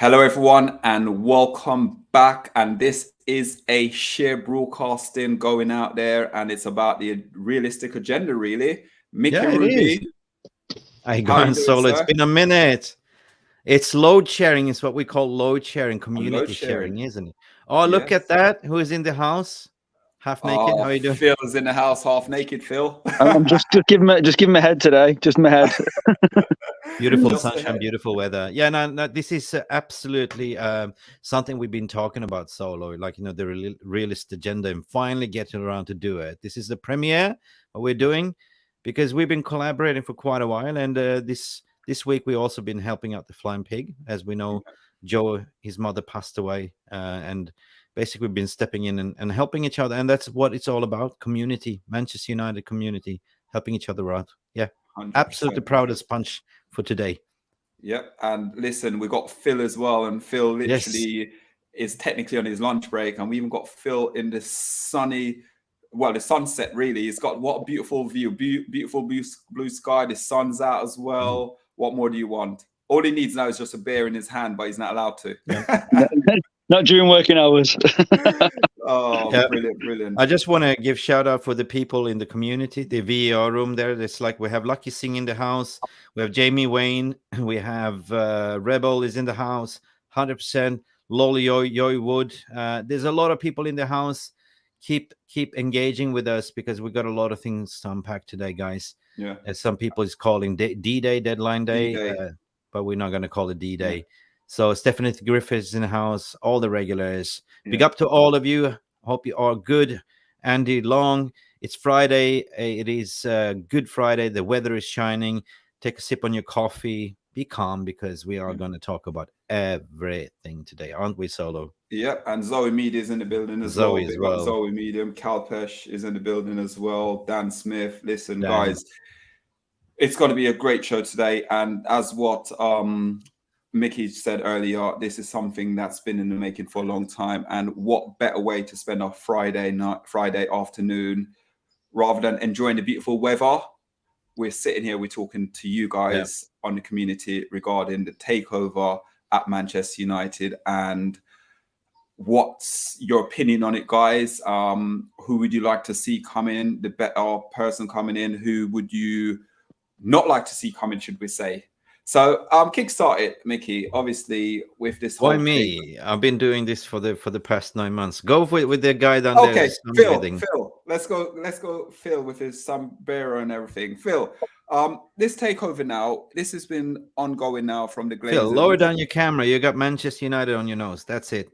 Hello, everyone, and welcome back. And this is a sheer broadcasting going out there, and it's about the realistic agenda, really. Mick and Ruby. Hi, going Solo. It's been a minute. It's load sharing. It's what we call load sharing, community sharing, isn't it? Oh, look at that. Who is in the house? Half naked. How are you doing? Phil is in the house, half naked. Phil. I'm just giving my head today. Just my head. Beautiful sunshine, beautiful weather. Yeah, no, this is absolutely something we've been talking about, Solo. Like, you know, the realist agenda, and finally getting around to do it. This is the premiere what we're doing, because we've been collaborating for quite a while, and this week we've also been helping out the Flying Pig. As we know, Joe, his mother passed away, and basically we've been stepping in and helping each other, and that's what it's all about. Community, Manchester United community, helping each other out. Yeah, 100%. Absolutely proudest punch for today. Yep. And listen, we got Phil as well, and Phil literally is technically on his lunch break, and we even got Phil in the sunny, well, the sunset, really. He's got what a beautiful view, beautiful blue sky. The sun's out as well. What more do you want? All he needs now is just a beer in his hand, but he's not allowed to. Not during working hours. Oh, yeah. Brilliant. I just want to give shout out for the people in the community, the VAR room there. It's like we have Lucky Singh in the house. We have Jamie Wayne. We have Rebel is in the house, 100%. Lolly Yoy Wood. There's a lot of people in the house. Keep engaging with us, because we got a lot of things to unpack today, guys. Yeah. As some people is calling D-Day, deadline day, but we're not going to call it D-Day. Yeah. So Stephanie Griffiths in the house, all the regulars. Yeah. Big up to all of you. Hope you are good. Andy Long, it's Friday. It is Good Friday. The weather is shining. Take a sip on your coffee. Be calm, because we are going to talk about everything today, aren't we, Solo? Yep, and Zoe Media is in the building as well. Zoe Medium, Calpesh is in the building as well. Dan Smith. Listen, guys, it's going to be a great show today. And as what Mickey said earlier, this is something that's been in the making for a long time. And what better way to spend our Friday afternoon rather than enjoying the beautiful weather? We're sitting here, we're talking to you guys on the community regarding the takeover at Manchester United. And what's your opinion on it, guys? Who would you like to see come in? The better person coming in? Who would you not like to see come in, should we say? So kickstart it, Mickey. Obviously, with this whole thing. I've been doing this for the past 9 months. Go with the guy down there. Okay, Phil. Let's go. Phil with his sombrero and everything. Phil, this takeover now. This has been ongoing now from the Glazers. Phil, lower down your camera. You got Manchester United on your nose. That's it.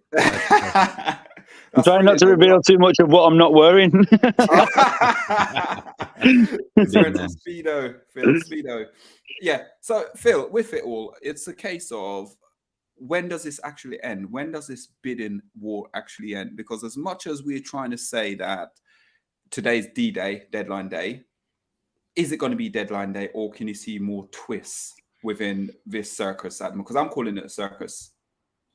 I'm trying not to reveal too much of what I'm not wearing. Speedo, Phil. Speedo. Yeah. So, Phil, with it all, it's a case of, when does this actually end? When does this bidding war actually end? Because as much as we're trying to say that today's D-Day, deadline day, is it going to be deadline day, or can you see more twists within this circus, Adam? Because I'm calling it a circus.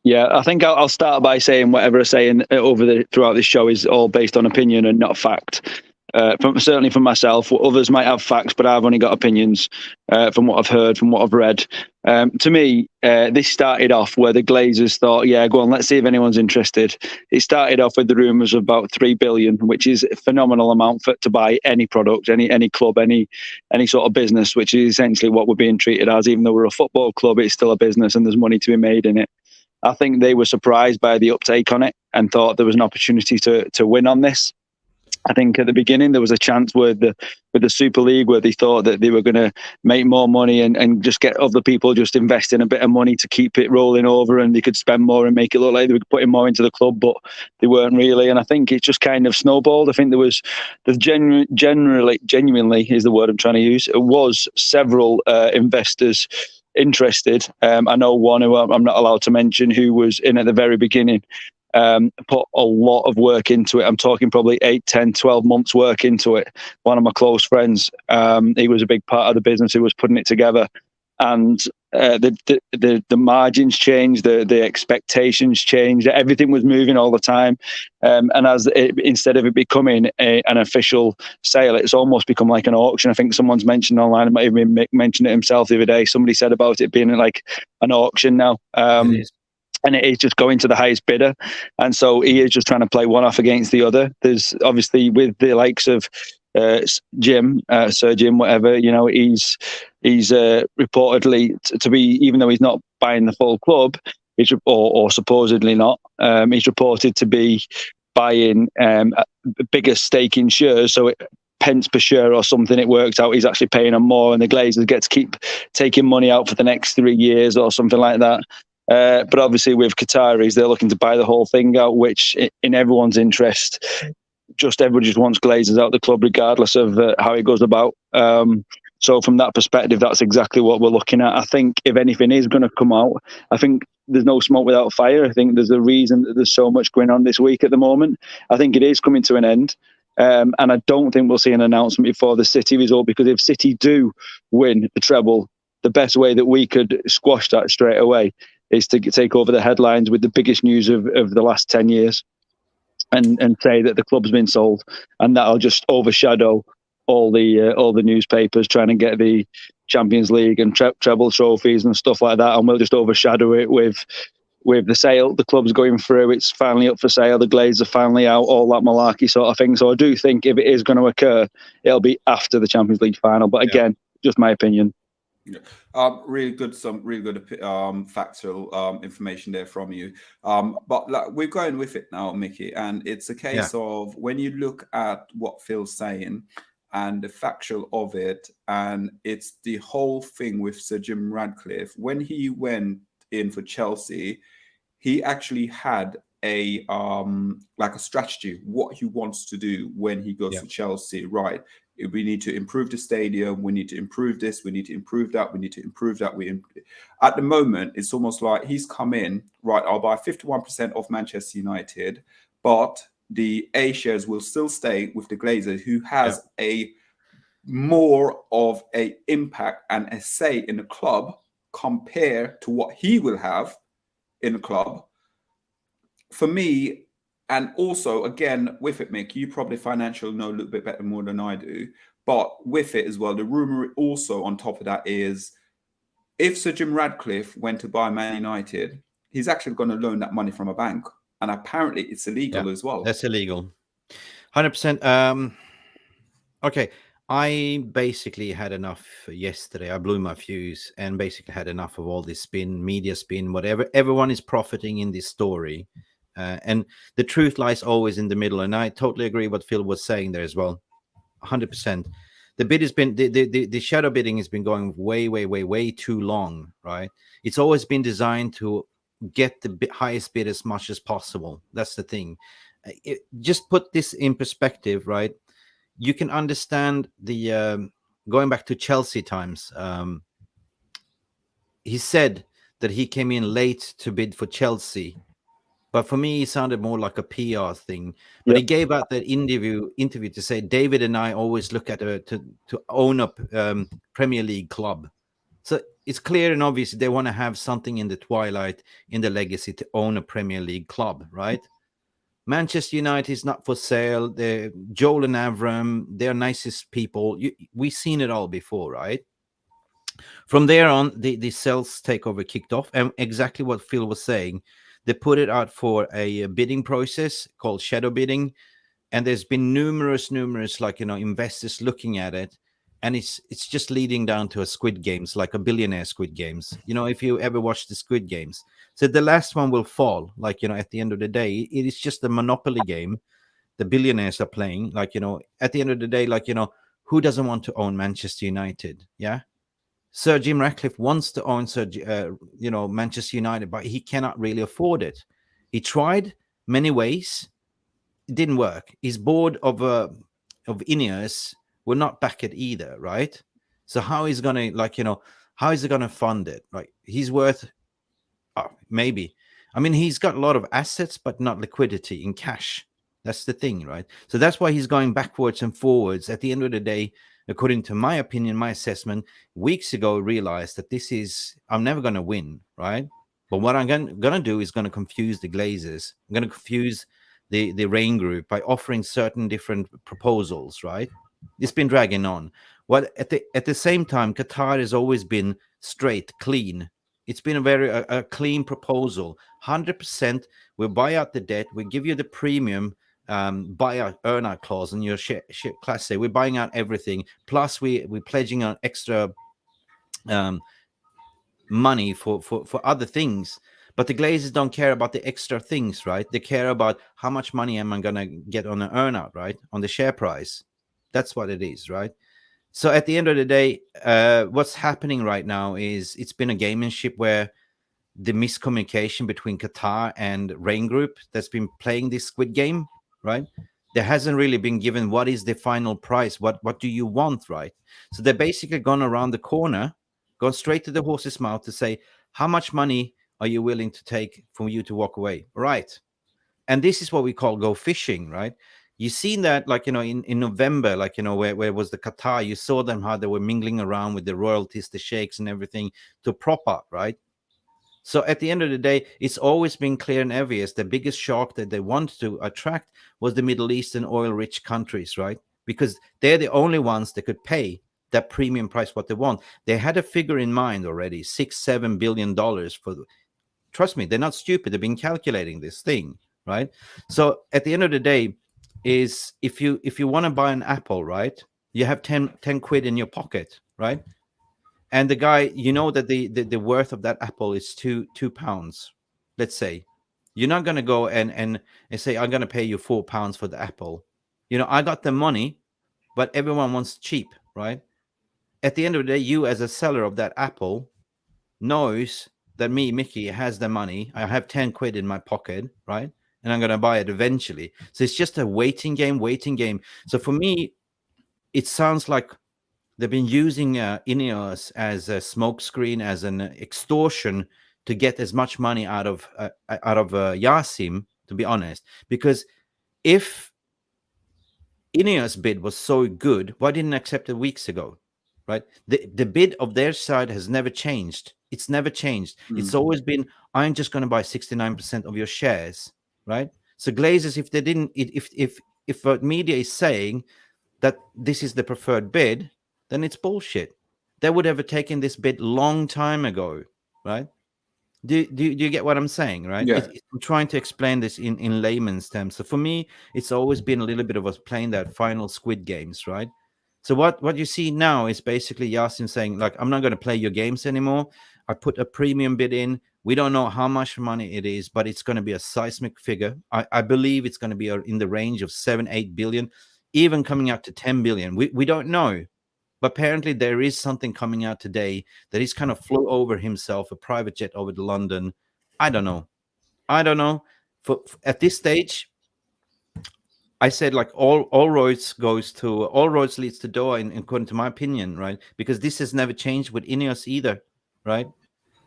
Yeah, I think I'll start by saying whatever I'm saying throughout this show is all based on opinion and not fact. Certainly from myself. Others might have facts, but I've only got opinions from what I've heard, from what I've read. To me, this started off where the Glazers thought, yeah, go on, let's see if anyone's interested. It started off with the rumours of about 3 billion, which is a phenomenal amount to buy any product, any club, any sort of business, which is essentially what we're being treated as. Even though we're a football club, it's still a business and there's money to be made in it. I think they were surprised by the uptake on it and thought there was an opportunity to win on this. I think at the beginning there was a chance with the Super League where they thought that they were going to make more money and just get other people just investing a bit of money to keep it rolling over, and they could spend more and make it look like they were putting more into the club, but they weren't really. And I think it just kind of snowballed. I think there's genuinely is the word I'm trying to use. It was several investors interested. I know one who I'm not allowed to mention, who was in at the very beginning. Put a lot of work into it. I'm talking probably 8, 10, 12 months work into it. One of my close friends, he was a big part of the business who was putting it together. And the margins changed, the expectations changed, everything was moving all the time. And instead of it becoming an official sale, it's almost become like an auction. I think someone's mentioned online, it might even Mick mentioned it himself the other day. Somebody said about it being like an auction now. and it is just going to the highest bidder. And so he is just trying to play one off against the other. There's obviously with the likes of Jim, Sir Jim, whatever, you know, he's reportedly to be, even though he's not buying the full club, or supposedly not, he's reported to be buying a bigger stake in shares. So pence per share or something, it works out he's actually paying them more, and the Glazers get to keep taking money out for the next 3 years or something like that. But obviously with Qataris, they're looking to buy the whole thing out, which in everyone's interest. Everybody just wants Glazers out of the club, regardless of how it goes about. So from that perspective, that's exactly what we're looking at. I think if anything is going to come out, I think there's no smoke without fire. I think there's a reason that there's so much going on this week at the moment. I think it is coming to an end. And I don't think we'll see an announcement before the City result, because if City do win the treble, the best way that we could squash that straight away is to take over the headlines with the biggest news of the last 10 years and say that the club's been sold, and that'll just overshadow all the newspapers trying to get the Champions League and treble trophies and stuff like that, and we'll just overshadow it with the sale. The club's going through, it's finally up for sale, the Glazers are finally out, all that malarkey sort of thing. So I do think if it is going to occur, it'll be after the Champions League final. But again, just my opinion. Yeah. Some really good factual information there from you. But like, we're going with it now, Mickey, and it's a case of when you look at what Phil's saying and the factual of it, and it's the whole thing with Sir Jim Ratcliffe. When he went in for Chelsea, he actually had a like a strategy, what he wants to do when he goes to Chelsea, right? We need to improve the stadium. We need to improve this. We need to improve that. We need to improve that. At the moment, it's almost like he's come in, right, I'll buy 51% of Manchester United, but the A shares will still stay with the Glazers, who has a more of a impact and a say in the club compared to what he will have in the club. For me, and also, again, with it, Mick, you probably financially know a little bit better more than I do. But with it as well, the rumor also on top of that is if Sir Jim Ratcliffe went to buy Man United, he's actually going to loan that money from a bank. And apparently it's illegal as well. That's illegal. 100%. Okay. I basically had enough yesterday. I blew my fuse and basically had enough of all this spin, media spin, whatever. Everyone is profiting in this story. And the truth lies always in the middle. And I totally agree what Phil was saying there as well. 100%. The bid has been, the shadow bidding has been going way too long, right? It's always been designed to get the highest bid as much as possible. That's the thing. Just put this in perspective, right? You can understand the, going back to Chelsea times, he said that he came in late to bid for Chelsea. But for me, it sounded more like a PR thing. But he gave out that interview to say, David and I always look at to own a Premier League club. So it's clear and obvious they want to have something in the twilight, in the legacy, to own a Premier League club, right? Manchester United is not for sale. Joel and Avram, they're nicest people. We've seen it all before, right? From there on, the sales takeover kicked off. And exactly what Phil was saying, they put it out for a bidding process called shadow bidding. And there's been numerous, like, investors looking at it. And it's just leading down to a Squid Games, like a billionaire Squid Games. If you ever watch the Squid Games. So the last one will fall, like, at the end of the day, it is just a monopoly game. The billionaires are playing, like, at the end of the day, like, who doesn't want to own Manchester United? Yeah. Sir Jim Ratcliffe wants to own Manchester United, but he cannot really afford it. He tried many ways. It didn't work. His board of Ineos will not back it either, right? So how is going to, how is he going to fund it? Like, he's worth, maybe. I mean, he's got a lot of assets, but not liquidity in cash. That's the thing, right? So that's why he's going backwards and forwards. At the end of the day, according to my opinion, my assessment, weeks ago, realized that I'm never going to win, right? But what I'm going to do is going to confuse the Glazers. I'm going to confuse the Rain Group by offering certain different proposals, right? It's been dragging on. Well, at the same time, Qatar has always been straight, clean. It's been a very a clean proposal. 100%. We'll buy out the debt. We give you the premium buyout earn-out clause in your share class A. We're buying out everything. Plus, we're pledging on extra money for other things. But the glazers don't care about the extra things, right? They care about how much money am I going to get on an earn-out, right? On the share price. That's what it is, right? So at the end of the day, what's happening right now is it's been a gamemanship where the miscommunication between Qatar and Rain Group that's been playing this squid game, right? There hasn't really been given what is the final price. What do you want, right? So they're basically gone around the corner, gone straight to the horse's mouth to say, how much money are you willing to take for you to walk away? Right. And this is what we call go fishing, right? You seen that, like, in November, like, where was the Qatar, you saw them, how they were mingling around with the royalties, the sheikhs and everything to prop up, right? So at the end of the day, it's always been clear and obvious the biggest shark that they want to attract was the Middle Eastern oil-rich countries, right? Because they're the only ones that could pay that premium price what they want. They had a figure in mind already, $6-7 billion for. Trust me, they're not stupid. They've been calculating this thing, right? So at the end of the day, is if you want to buy an apple, right? You have 10 quid in your pocket, right? And the guy, that the worth of that apple is two pounds, let's say. You're not going to go and say, I'm going to pay you £4 for the apple. I got the money, but everyone wants cheap, right? At the end of the day, you as a seller of that apple knows that me, Mickey, has the money. I have 10 quid in my pocket, right? And I'm going to buy it eventually. So it's just a waiting game. So for me, it sounds like they've been using INEOS as a smokescreen, as an extortion to get as much money out of Jasim, to be honest. Because if INEOS bid was so good, why didn't they accept it weeks ago, right? The bid of their side has never changed. It's never changed. It's always been, I'm just going to buy 69% of your shares, right? So glazers, if they didn't, if media is saying that this is the preferred bid, then it's bullshit. They would have taken this bid long time ago, right? Do you get what I'm saying, right? Yeah. I'm trying to explain this in layman's terms. So for me, it's always been a little bit of us playing that final Squid Games, right? So what you see now is basically Jasim saying, like, I'm not going to play your games anymore. I put a premium bid in. We don't know how much money it is, but it's going to be a seismic figure. I believe it's going to be in the range of 7-8 billion, even coming out to 10 billion. We don't know. But apparently there is something coming out today that he's kind of flew over himself, a private jet over to London. I don't know. At this stage, I said, like, all roads leads to Doha, according to my opinion, right? Because this has never changed with INEOS either, right?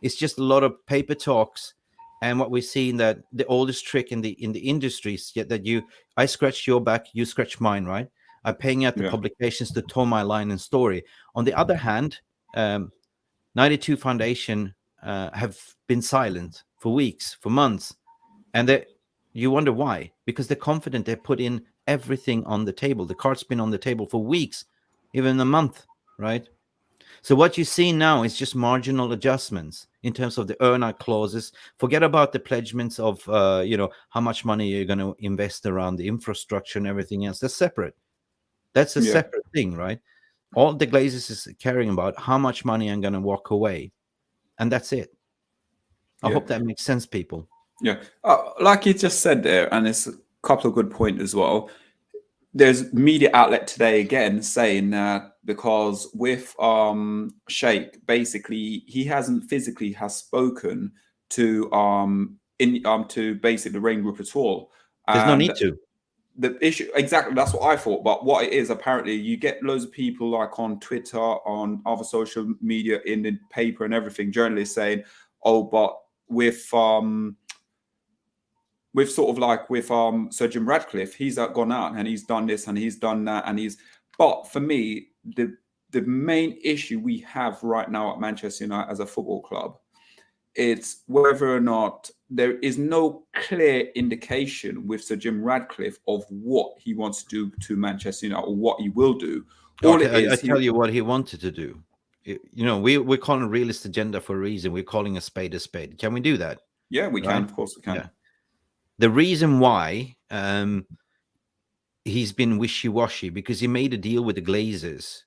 It's just a lot of paper talks, and what we're seeing, that the oldest trick in the industry is that I scratch your back, you scratch mine, right? I'm paying out the publications to toe my line and story. On the other hand, 92 Foundation have been silent for weeks, for months, and you wonder why? Because they're confident. They put in everything on the table. The card's been on the table for weeks, even a month, right? So what you see now is just marginal adjustments in terms of the earn-out clauses. Forget about the pledgements of, how much money you're going to invest around the infrastructure and everything else. That's separate. That's a separate thing, right? All the glazers is caring about how much money I'm going to walk away. And that's it. I hope that makes sense, people. Yeah. Like you just said there, and it's a couple of good points as well. There's media outlet today again saying that because with Sheikh, basically he hasn't physically spoken to to basically the Rain Group at all. There's no need to. The issue, exactly, that's what I thought. But what it is, apparently, you get loads of people, like on Twitter, on other social media, in the paper and everything, journalists saying, "Oh, but with Sir Jim Ratcliffe, he's gone out and he's done this and he's done that and he's." But for me, the main issue we have right now at Manchester United as a football club, it's whether or not there is no clear indication with Sir Jim Ratcliffe of what he wants to do to Manchester United or what he will do. I tell you what he wanted to do. we're calling a realist agenda for a reason. We're calling a spade a spade. Can we do that? Yeah, we can. Of course we can. Yeah. The reason why he's been wishy-washy, because he made a deal with the glazers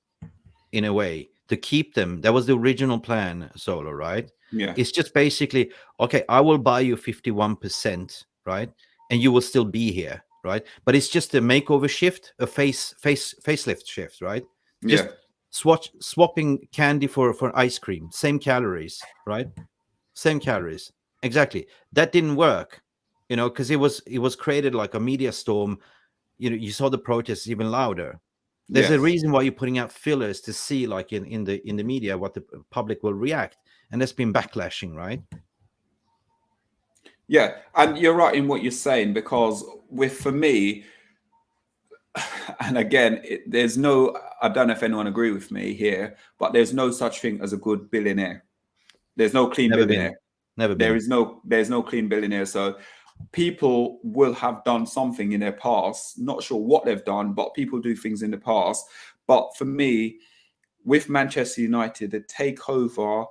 in a way to keep them. That was the original plan, Solo, right? Yeah. It's just basically, okay, I will buy you 51%, right? And you will still be here, right? But it's just a makeover shift, a facelift shift, right? Just swapping candy for ice cream, same calories, right? Same calories. Exactly. That didn't work, because it was created like a media storm. You saw the protests even louder. There's a reason why you're putting out fillers to see, like in the media, what the public will react, and that's been backlashing, right? Yeah, and you're right in what you're saying, because for me, and again, there's no, I don't know if anyone agree with me here, but there's no such thing as a good billionaire. There's no clean billionaire. Never been. There's no clean billionaire. So people will have done something in their past. Not sure what they've done, but people do things in the past. But for me, with Manchester United, the takeover,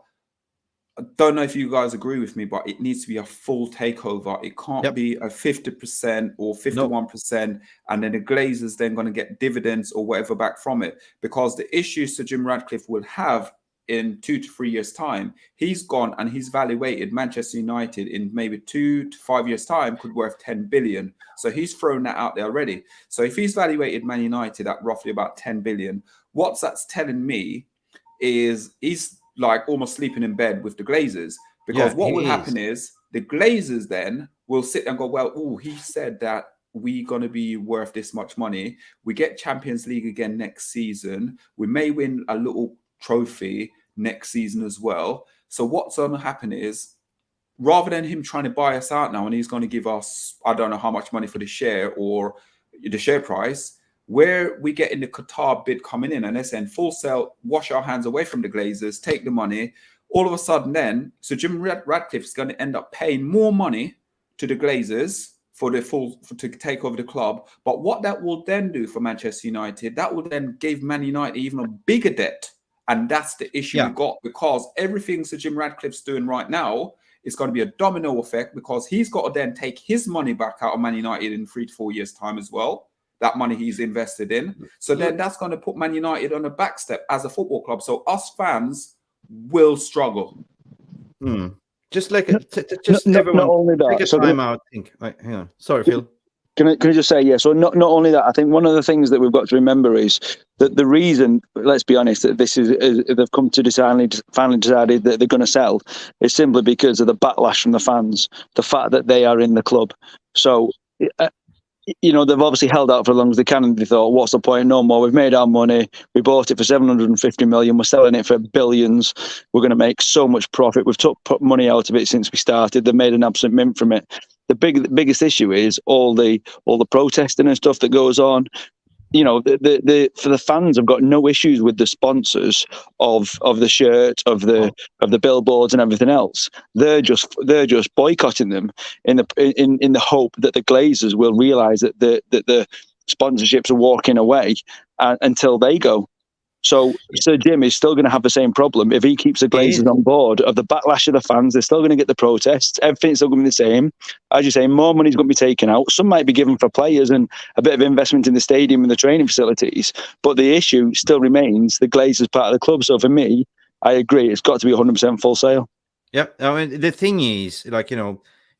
I don't know if you guys agree with me, but it needs to be a full takeover. It can't be a 50% or 51%, and then the Glazers then going to get dividends or whatever back from it. Because the issue Sir Jim Ratcliffe will have in 2 to 3 years' time, he's gone and he's valuated Manchester United in maybe 2 to 5 years' time could worth 10 billion. So he's thrown that out there already. So if he's valuated Man United at roughly about 10 billion, what that's telling me is he's like almost sleeping in bed with the Glazers, because what will happen is the Glazers then will sit and go, well, oh, he said that we're going to be worth this much money. We get Champions League again next season. We may win a little trophy next season as well. So what's going to happen is, rather than him trying to buy us out now and he's going to give us, I don't know how much money for the share or the share price, where we get in the Qatar bid coming in and they're saying full sell, wash our hands away from the Glazers, take the money. All of a sudden then, so Jim Ratcliffe is going to end up paying more money to the Glazers to take over the club. But what that will then do for Manchester United, that will then give Man United even a bigger debt. And that's the issue we got, because everything Sir Jim Ratcliffe's doing right now is going to be a domino effect, because he's got to then take his money back out of Man United in 3 to 4 years' time as well. That money he's invested in. So then that's going to put Man United on a back step as a football club. So us fans will struggle. Just like everyone, not only that, take a time out. Think. Right, hang on. Sorry, Phil. Can I just say, so not only that, I think one of the things that we've got to remember is that the reason, let's be honest, that this is they've come to finally decided that they're going to sell is simply because of the backlash from the fans, the fact that they are in the club. So, they've obviously held out for as long as they can, and they thought, what's the point? No more. We've made our money. We bought it for 750 million. We're selling it for billions. We're going to make so much profit. We've put money out of it since we started. They've made an absolute mint from it. The biggest issue is all the protesting and stuff that goes on. For the fans have got no issues with the sponsors of the shirt, of the billboards and everything else. They're just boycotting them in the hope that the Glazers will realise that the sponsorships are walking away until they go. So Sir Jim is still going to have the same problem if he keeps the Glazers on board. Of the backlash of the fans, they're still going to get the protests. Everything's still going to be the same. As you say, more money's going to be taken out. Some might be given for players and a bit of investment in the stadium and the training facilities. But the issue still remains the Glazers part of the club. So for me, I agree. It's got to be 100% full sale. Yeah, I mean, the thing is,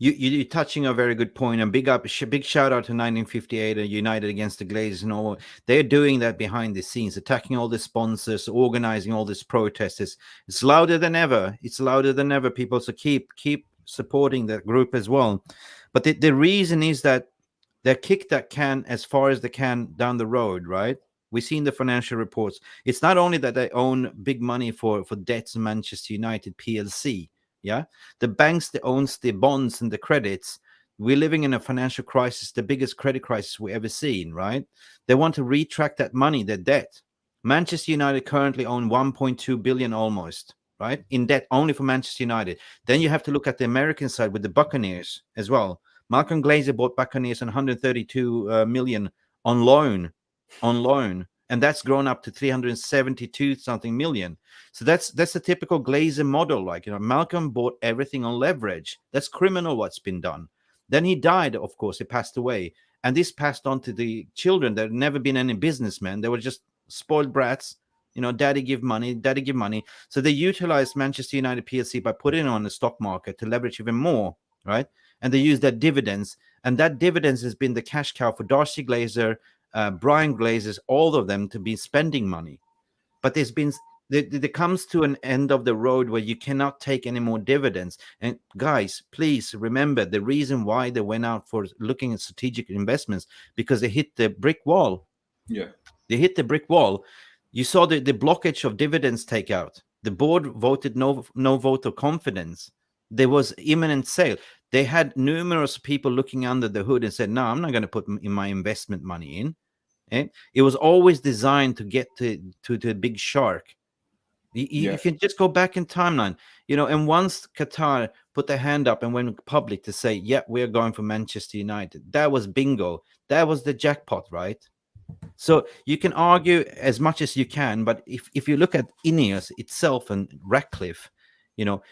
you're touching a very good point, and big shout out to 1958 and United against the Glazers and all. They're doing that behind the scenes, attacking all the sponsors, organizing all this protests. It's louder than ever. It's louder than ever, people. So keep supporting that group as well. But the reason is that they kick that can as far as they can down the road, right? We've seen the financial reports. It's not only that they own big money for debts in Manchester United PLC. Yeah, the banks that owns the bonds and the credits. We're living in a financial crisis, the biggest credit crisis we ever seen, right? They want to retract that money, their debt. Manchester United currently own 1.2 billion almost, right? In debt only for Manchester United. Then you have to look at the American side with the Buccaneers as well. Malcolm Glazer bought Buccaneers on 132 million on loan. and that's grown up to 372 something million. So that's a typical Glazer model. Like, you know, Malcolm bought everything on leverage. That's criminal what's been done. Then he died, of course, he passed away, and this passed on to the children that had never been any businessmen. They were just spoiled brats. You know, daddy give money, daddy give money. So they utilized Manchester United PLC by putting it on the stock market to leverage even more, right? And they used that dividends, and that dividends has been the cash cow for Darcy Glazer, Brian Glazers, all of them, to be spending money. But there comes to an end of the road where you cannot take any more dividends. And guys, please remember the reason why they went out for looking at strategic investments, because they hit the brick wall. Yeah, they hit the brick wall. You saw the blockage of dividends takeout. The board voted no vote of confidence. There was imminent sale. They had numerous people looking under the hood and said, no, I'm not going to put in my investment money in. It was always designed to get to the big shark. You can just go back in timeline, you know, and once Qatar put their hand up and went public to say, yeah, we're going for Manchester United, that was bingo. That was the jackpot, right? So you can argue as much as you can, but if you look at Ineos itself and Ratcliffe, you know,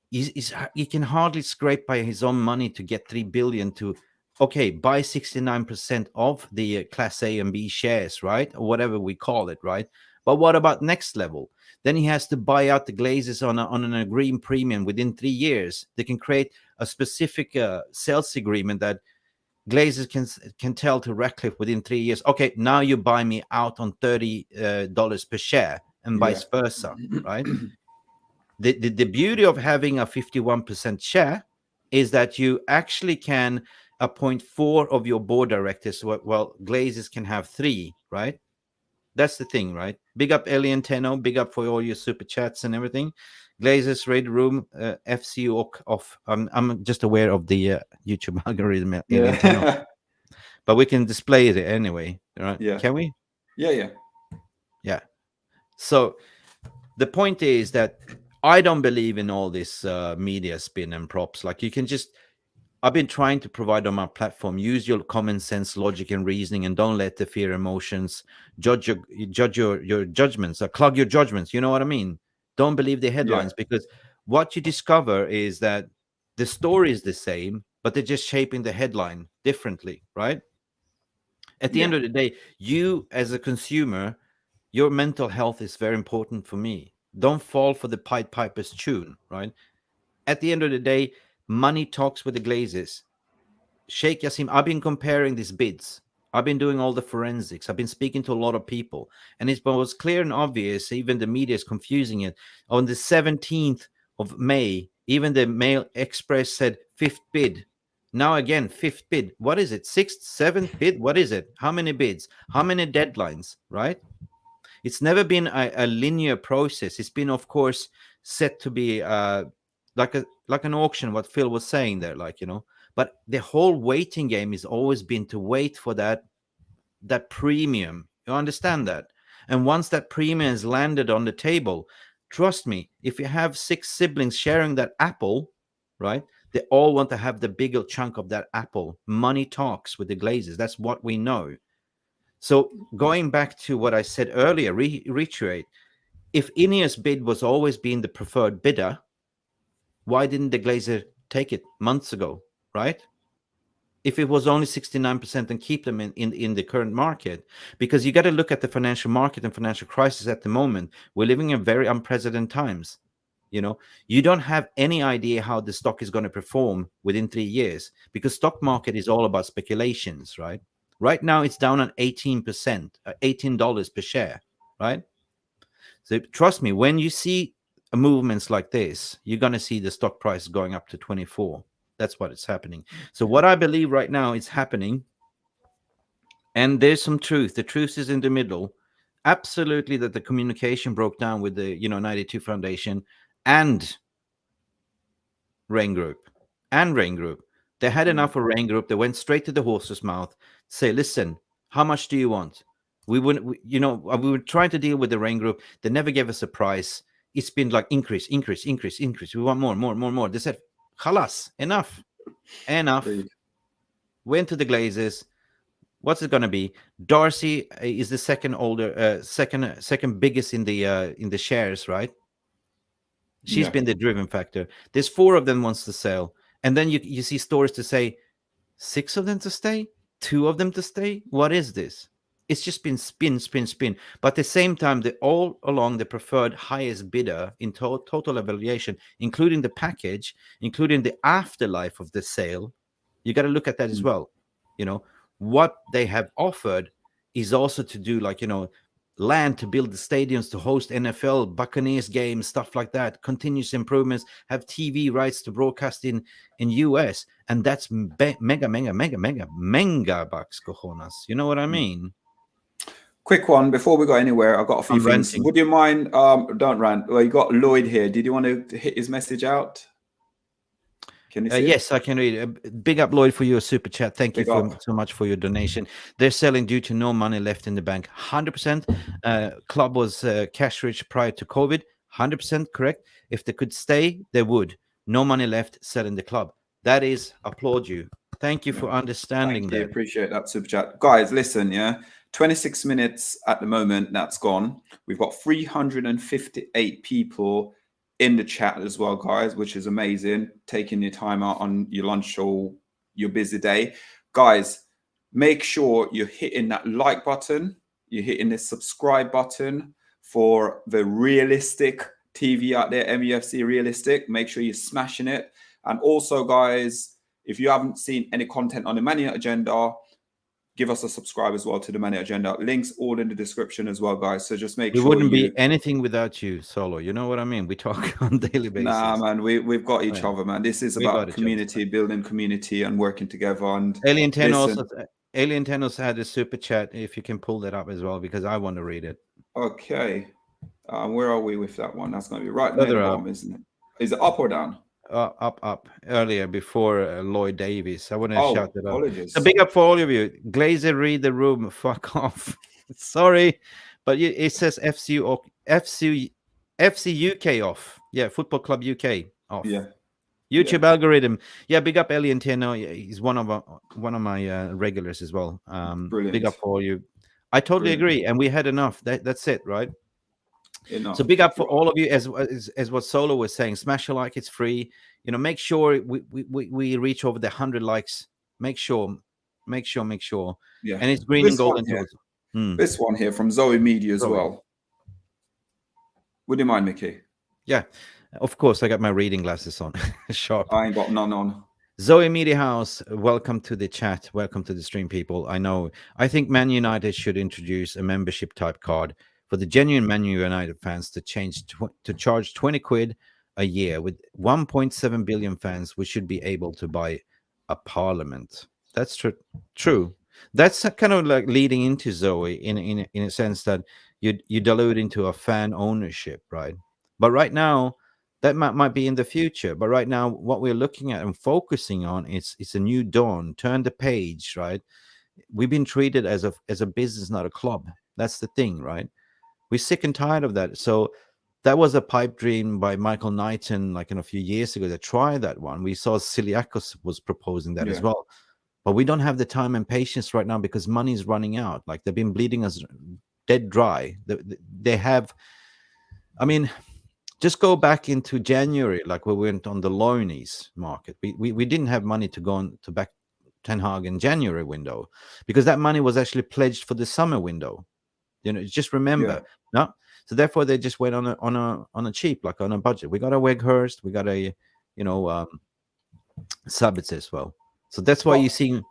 he can hardly scrape by his own money to get 3 billion to, okay, buy 69% of the Class A and B shares, right? Or whatever we call it, right? But what about next level? Then he has to buy out the Glazers on an agreed premium within 3 years. They can create a specific sales agreement that Glazers can tell to Ratcliffe within 3 years, okay, now you buy me out on $30 per share, and vice versa, right? The beauty of having a 51% share is that you actually can appoint 4 of your board directors. Well, Glazers can have 3, right? That's the thing, right? Big up Ellie and Tenno. Big up for all your super chats and everything. Glazers, Raid Room, 𝑹𝒄𝒌 𝑹𝒖𝒃𝒚. I'm just aware of the YouTube algorithm. Yeah. But we can display it anyway, right? Yeah. Can we? Yeah. So the point is that I don't believe in all this media spin and props. Like, you can just, I've been trying to provide on my platform, use your common sense, logic, and reasoning, and don't let the fear emotions judge your judgments, or clog your judgments. You know what I mean? Don't believe the headlines, because what you discover is that the story is the same, but they're just shaping the headline differently, right? At the end of the day, you as a consumer, your mental health is very important for me. Don't fall for the Pied Piper's tune, right? At the end of the day, money talks with the Glazers. Sheikh Jasim, I've been comparing these bids. I've been doing all the forensics. I've been speaking to a lot of people. And it was clear and obvious, even the media is confusing it. On the 17th of May, even the Mail Express said 5th bid. Now again, 5th bid. What is it? 6th, 7th bid? What is it? How many bids? How many deadlines, right? It's never been a linear process. It's been, of course, set to be like an auction, what Phil was saying there, like, you know. But the whole waiting game has always been to wait for that premium. You understand that? And once that premium is landed on the table, trust me, if you have 6 siblings sharing that apple, right, they all want to have the bigger chunk of that apple. Money talks with the Glazers. That's what we know. So going back to what I said earlier, reiterate, if Ineos bid was always being the preferred bidder, why didn't the Glazer take it months ago, right? If it was only 69% and keep them in the current market, because you got to look at the financial market and financial crisis at the moment. We're living in very unprecedented times. You know, you don't have any idea how the stock is going to perform within 3 years, because stock market is all about speculations, right? Right now, it's down on 18%, $18 per share, right? So trust me, when you see movements like this, you're going to see the stock price going up to 24. That's what is happening. So what I believe right now is happening, and there's some truth. The truth is in the middle. Absolutely, that the communication broke down with the 92 Foundation and Rain Group. They had enough of Rain Group. They went straight to the horse's mouth. Say, listen, how much do you want? We were trying to deal with the Rain Group. They never gave us a price. It's been like increase. We want more. They said, Khalas, enough. Went to the Glazers. What's it going to be? Darcy is the second biggest in the shares, right? She's been the driven factor. There's 4 of them wants to sell, and then you see stories to say 6 of them to stay, 2 of them to stay. What is this? It's just been spin. But at the same time, they all along the preferred highest bidder in total evaluation, including the package, including the afterlife of the sale. You got to look at that as well. You know, what they have offered is also to do, like, you know, land to build the stadiums to host NFL, Buccaneers games, stuff like that, continuous improvements, have TV rights to broadcast in US, and that's mega bucks, cojones. You know what I mean? Quick one before we go anywhere. I've got a few things. Ranting. Would you mind? Don't rant. Well, you got Lloyd here. Did you want to hit his message out? Can you see yes, I can read it. Big up, Lloyd, for your super chat. Thank you so much for your donation. They're selling due to no money left in the bank. 100%. Club was cash rich prior to COVID. 100% correct. If they could stay, they would. No money left, selling the club. That is, applaud you. Thank you for understanding that. Appreciate that super chat. Guys, listen, 26 minutes at the moment, that's gone. We've got 358 people in the chat as well, guys, which is amazing. Taking your time out on your lunch or your busy day. Guys, make sure you're hitting that like button. You're hitting the subscribe button for the realistic TV out there, MUFC Realistic. Make sure you're smashing it. And also, guys, if you haven't seen any content on the Mania Agenda, give us a subscribe as well to the Mania Agenda. Links all in the description as well, guys. So just make sure. It wouldn't be anything without you, Solo. You know what I mean? We talk on a daily basis. Nah, man, we've got each other, man. This is about community, building community and working together. And Alien 10 also had a super chat, if you can pull that up as well, because I want to read it. Okay. Where are we with that one? That's going to be right near the bottom, isn't it? Is it up or down? Up earlier before Lloyd Davies. I want to shout that out. Apologies. So big up for all of you. Glazer, read the room. Fuck off. Sorry, but it says FC UK off. Yeah, Football Club UK off. Yeah. YouTube algorithm. Yeah, big up Alien Teno. He's one of my regulars as well. Brilliant. Big up for all you. I totally agree, and we had enough. That's it, right? Enough. So big up for all of you, as what Solo was saying. Smash a like, it's free. You know, make sure we reach over the 100 likes. Make sure. Yeah. And it's green and golden. This one here from Zoe Media as well. Would you mind, Mickey? Yeah, of course. I got my reading glasses on. Sharp. I ain't got none on. Zoe Media House, welcome to the chat. Welcome to the stream, people. I think Man United should introduce a membership type card for the genuine Man United fans to charge 20 quid a year. With 1.7 billion fans, we should be able to buy a parliament. That's true. That's kind of like leading into Zoe in a sense that you dilute into a fan ownership, right? But right now, that might be in the future. But right now, what we're looking at and focusing on it's a new dawn. Turn the page, right? We've been treated as a business, not a club. That's the thing, right? We're sick and tired of that. So that was a pipe dream by Michael Knighton, like a few years ago. They tried that one. We saw Siliakos was proposing that as well. But we don't have the time and patience right now because money is running out. Like they've been bleeding us dead dry. They have, I mean, just go back into January, like we went on the loanies market. We didn't have money to go on to back Ten Hag in January window because that money was actually pledged for the summer window. You know, just remember, no. So therefore, they just went on a cheap, like on a budget. We got a Weghurst, we got a, Sabitzer as well. So that's why you see.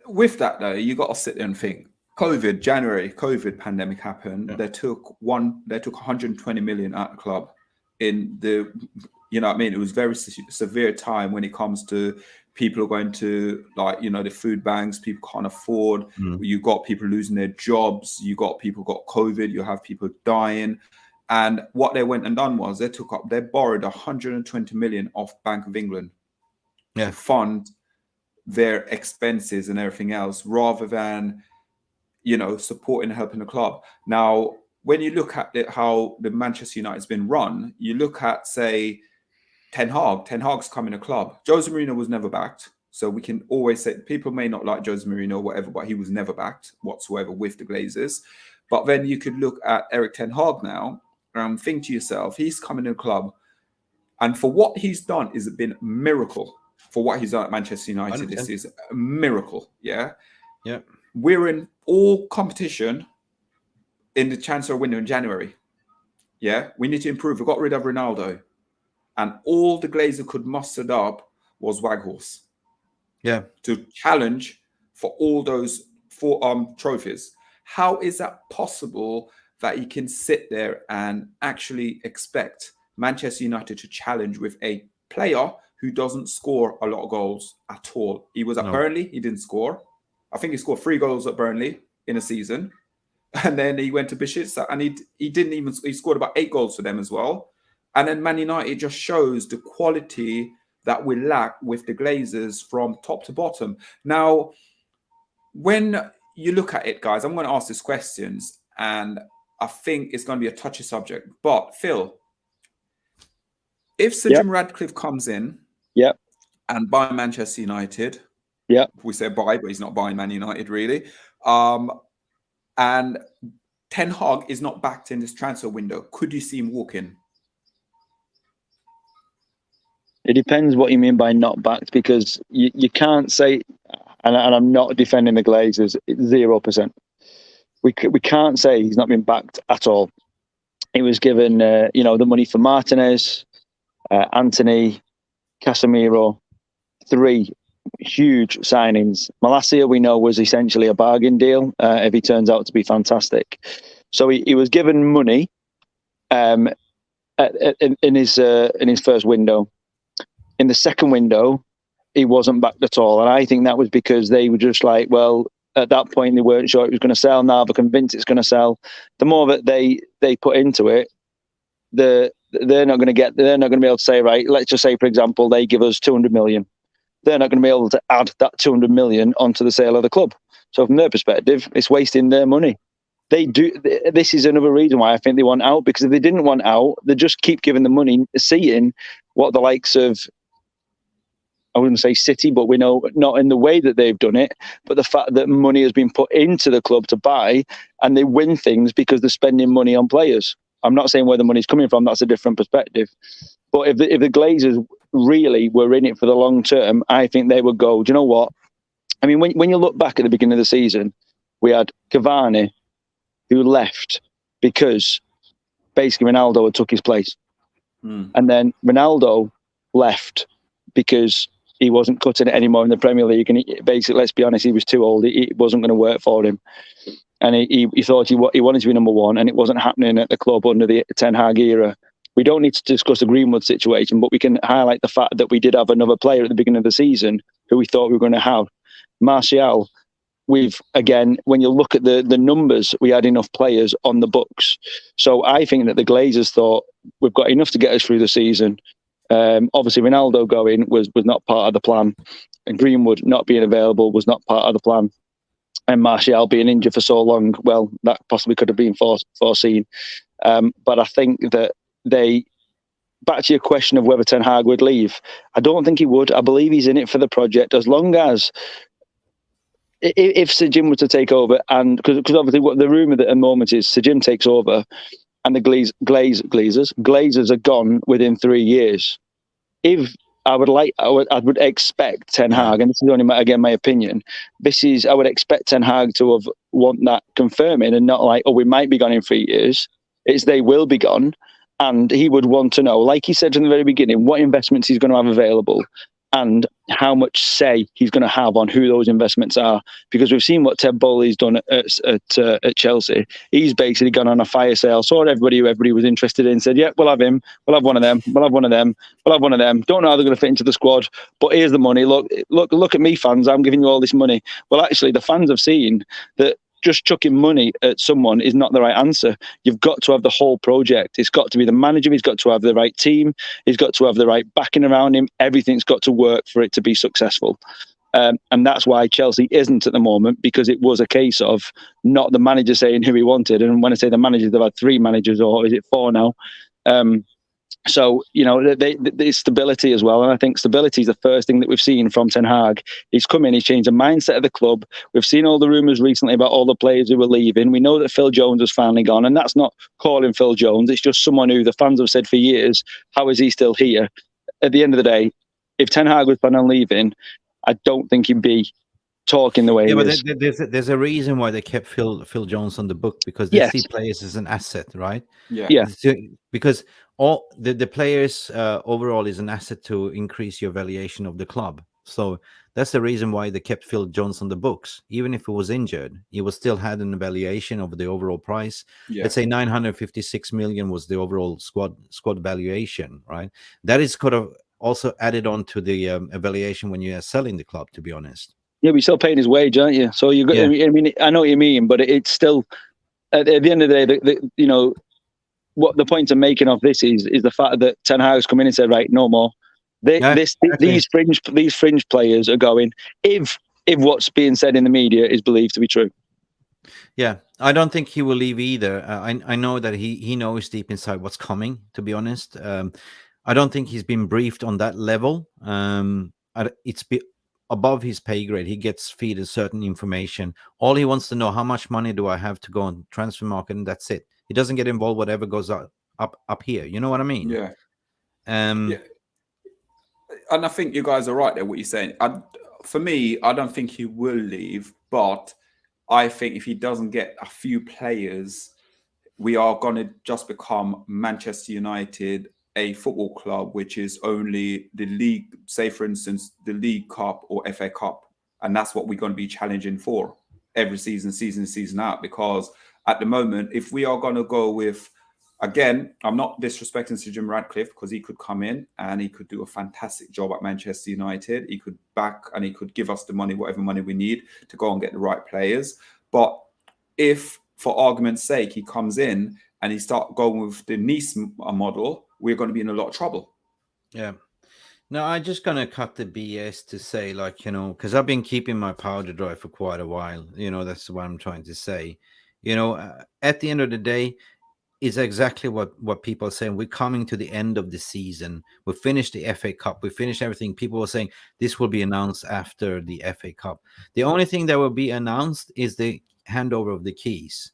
With that though, you got to sit there and think. COVID pandemic happened. Yeah. They took 120 million at the club in the, it was very severe time when it comes to people are going to the food banks. People can't afford. You got people losing their jobs. You got people got COVID. You have people dying. And what they went and done was they borrowed 120 million off Bank of England to fund their expenses and everything else, rather than supporting and helping the club. Now, when you look at how the Manchester United's been run, you look at, say, Ten Hag. Ten Hag's coming to club. Jose Mourinho was never backed. So we can always say, people may not like Jose Mourinho or whatever, but he was never backed whatsoever with the Glazers. But then you could look at Erik ten Hag now and think to yourself, he's coming to the club, and for what he's done is been a miracle. For what he's done at Manchester United, this is a miracle. Yeah. We're in all competition in the transfer window in January. Yeah, we need to improve. We got rid of Ronaldo, and all the Glazer could muster up was Waghorse. Yeah, to challenge for all those 4 trophies. How is that possible that he can sit there and actually expect Manchester United to challenge with a player who doesn't score a lot of goals at all? He was at Burnley, he didn't score. I think he scored 3 goals at Burnley in a season. And then he went to Besiktas and he scored about 8 goals for them as well. And then Man United just shows the quality that we lack with the Glazers from top to bottom. Now, when you look at it, guys, I'm going to ask these questions, and I think it's going to be a touchy subject. But Phil, if Sir Jim Ratcliffe comes in and buy Manchester United, we say buy, but he's not buying Man United really, and Ten Hag is not backed in this transfer window, could you see him walk in? It depends what you mean by not backed, because you can't say, and I'm not defending the Glazers, 0%. We can't say he's not been backed at all. He was given, the money for Martinez, Anthony, Casemiro, 3 huge signings. Malacia, we know, was essentially a bargain deal if he turns out to be fantastic. So he was given money in his first window. In the second window, he wasn't backed at all. And I think that was because they were just like, well, at that point, they weren't sure it was going to sell. Now they're convinced it's going to sell. The more that they put into it, they're not going to be able to say, right, let's just say, for example, they give us 200 million. They're not going to be able to add that 200 million onto the sale of the club. So from their perspective, it's wasting their money. They do. This is another reason why I think they want out, because if they didn't want out, they just keep giving the money, seeing what the likes of, I wouldn't say City, but we know not in the way that they've done it, but the fact that money has been put into the club to buy, and they win things because they're spending money on players. I'm not saying where the money's coming from, that's a different perspective. But if the Glazers really were in it for the long term, I think they would go, do you know what? I mean, when you look back at the beginning of the season, we had Cavani, who left because basically Ronaldo had took his place. And then Ronaldo left because he wasn't cutting it anymore in the Premier League. And basically, let's be honest, he was too old. It wasn't going to work for him. And he thought he wanted to be number 1, and it wasn't happening at the club under the Ten Hag era. We don't need to discuss the Greenwood situation, but we can highlight the fact that we did have another player at the beginning of the season who we thought we were going to have. Martial, again, when you look at the numbers, we had enough players on the books. So I think that the Glazers thought, we've got enough to get us through the season. Obviously, Ronaldo going was not part of the plan, and Greenwood not being available was not part of the plan, and Martial being injured for so long, well, that possibly could have been foreseen. But I think that back to your question of whether Ten Hag would leave, I don't think he would. I believe he's in it for the project, as long as, if Sir Jim were to take over, and because obviously what the rumour at the moment is Sir Jim takes over and the Glazers are gone within 3 years. If I would expect Ten Hag, and this is only again my opinion, I would expect Ten Hag to have want that confirming, and not like, oh, we might be gone in 3 years. It's they will be gone, and he would want to know, like he said from the very beginning, what investments he's going to have available, and how much say he's going to have on who those investments are. Because we've seen what Ted Bowley's done at Chelsea. He's basically gone on a fire sale, saw everybody who everybody was interested in, said, yeah, we'll have him, we'll have one of them, we'll have one of them, we'll have one of them. Don't know how they're going to fit into the squad, but here's the money. Look at me, fans, I'm giving you all this money. Well, actually, the fans have seen that just chucking money at someone is not the right answer. You've got to have the whole project. It's got to be the manager. He's got to have the right team. He's got to have the right backing around him. Everything's got to work for it to be successful. And that's why Chelsea isn't at the moment, because it was a case of not the manager saying who he wanted. And when I say the managers, they've had 3 managers, or is it 4 now? So, you know, there's stability as well. And I think stability is the first thing that we've seen from Ten Hag. He's come in, he's changed the mindset of the club. We've seen all the rumours recently about all the players who were leaving. We know that Phil Jones has finally gone, and that's not calling Phil Jones. It's just someone who the fans have said for years, how is he still here? At the end of the day, if Ten Hag was planning on leaving, I don't think he'd be talking the way he is. But there's a reason why they kept Phil Jones on the book, because they see players as an asset, right? Yeah. Because all the players overall is an asset to increase your valuation of the club. So that's the reason why they kept Phil Jones on the books. Even if he was injured, he was still had an evaluation of the overall price. Let's say 956 million was the overall squad valuation, right? That is kind of also added on to the evaluation when you are selling the club, to be honest. Yeah, but you're still paying his wage, aren't you? So you got. I mean, I know what you mean, but it's still at the end of the day, you know, what the point I'm making of this is the fact that Ten Hag's come in and said, right, no more. These fringe players are going if what's being said in the media is believed to be true. Yeah, I don't think he will leave either. I know that he knows deep inside what's coming, to be honest. I don't think he's been briefed on that level. It's above his pay grade. He gets fed a certain information. All he wants to know, how much money do I have to go on transfer market, and that's it. He doesn't get involved whatever goes up here. You know what I mean? Yeah. Yeah. And I think you guys are right there, what you're saying. For me, I don't think he will leave, but I think if he doesn't get a few players, we are going to just become Manchester United, a football club which is only the league, say for instance, the League Cup or FA Cup. And that's what we're going to be challenging for every season out. Because at the moment, if we are going to go with, again, I'm not disrespecting Sir Jim Ratcliffe, because he could come in and he could do a fantastic job at Manchester United. He could back and he could give us the money, whatever money we need to go and get the right players. But if, for argument's sake, he comes in and he start going with the Nice model, we're going to be in a lot of trouble. Yeah. No, I'm just going to cut the BS to say, like, you know, because I've been keeping my powder dry for quite a while. You know, that's what I'm trying to say. You know, at the end of the day, is exactly what people are saying. We're coming to the end of the season. We finished the FA Cup. We finished everything. People were saying this will be announced after the FA Cup. The only thing that will be announced is the handover of the keys.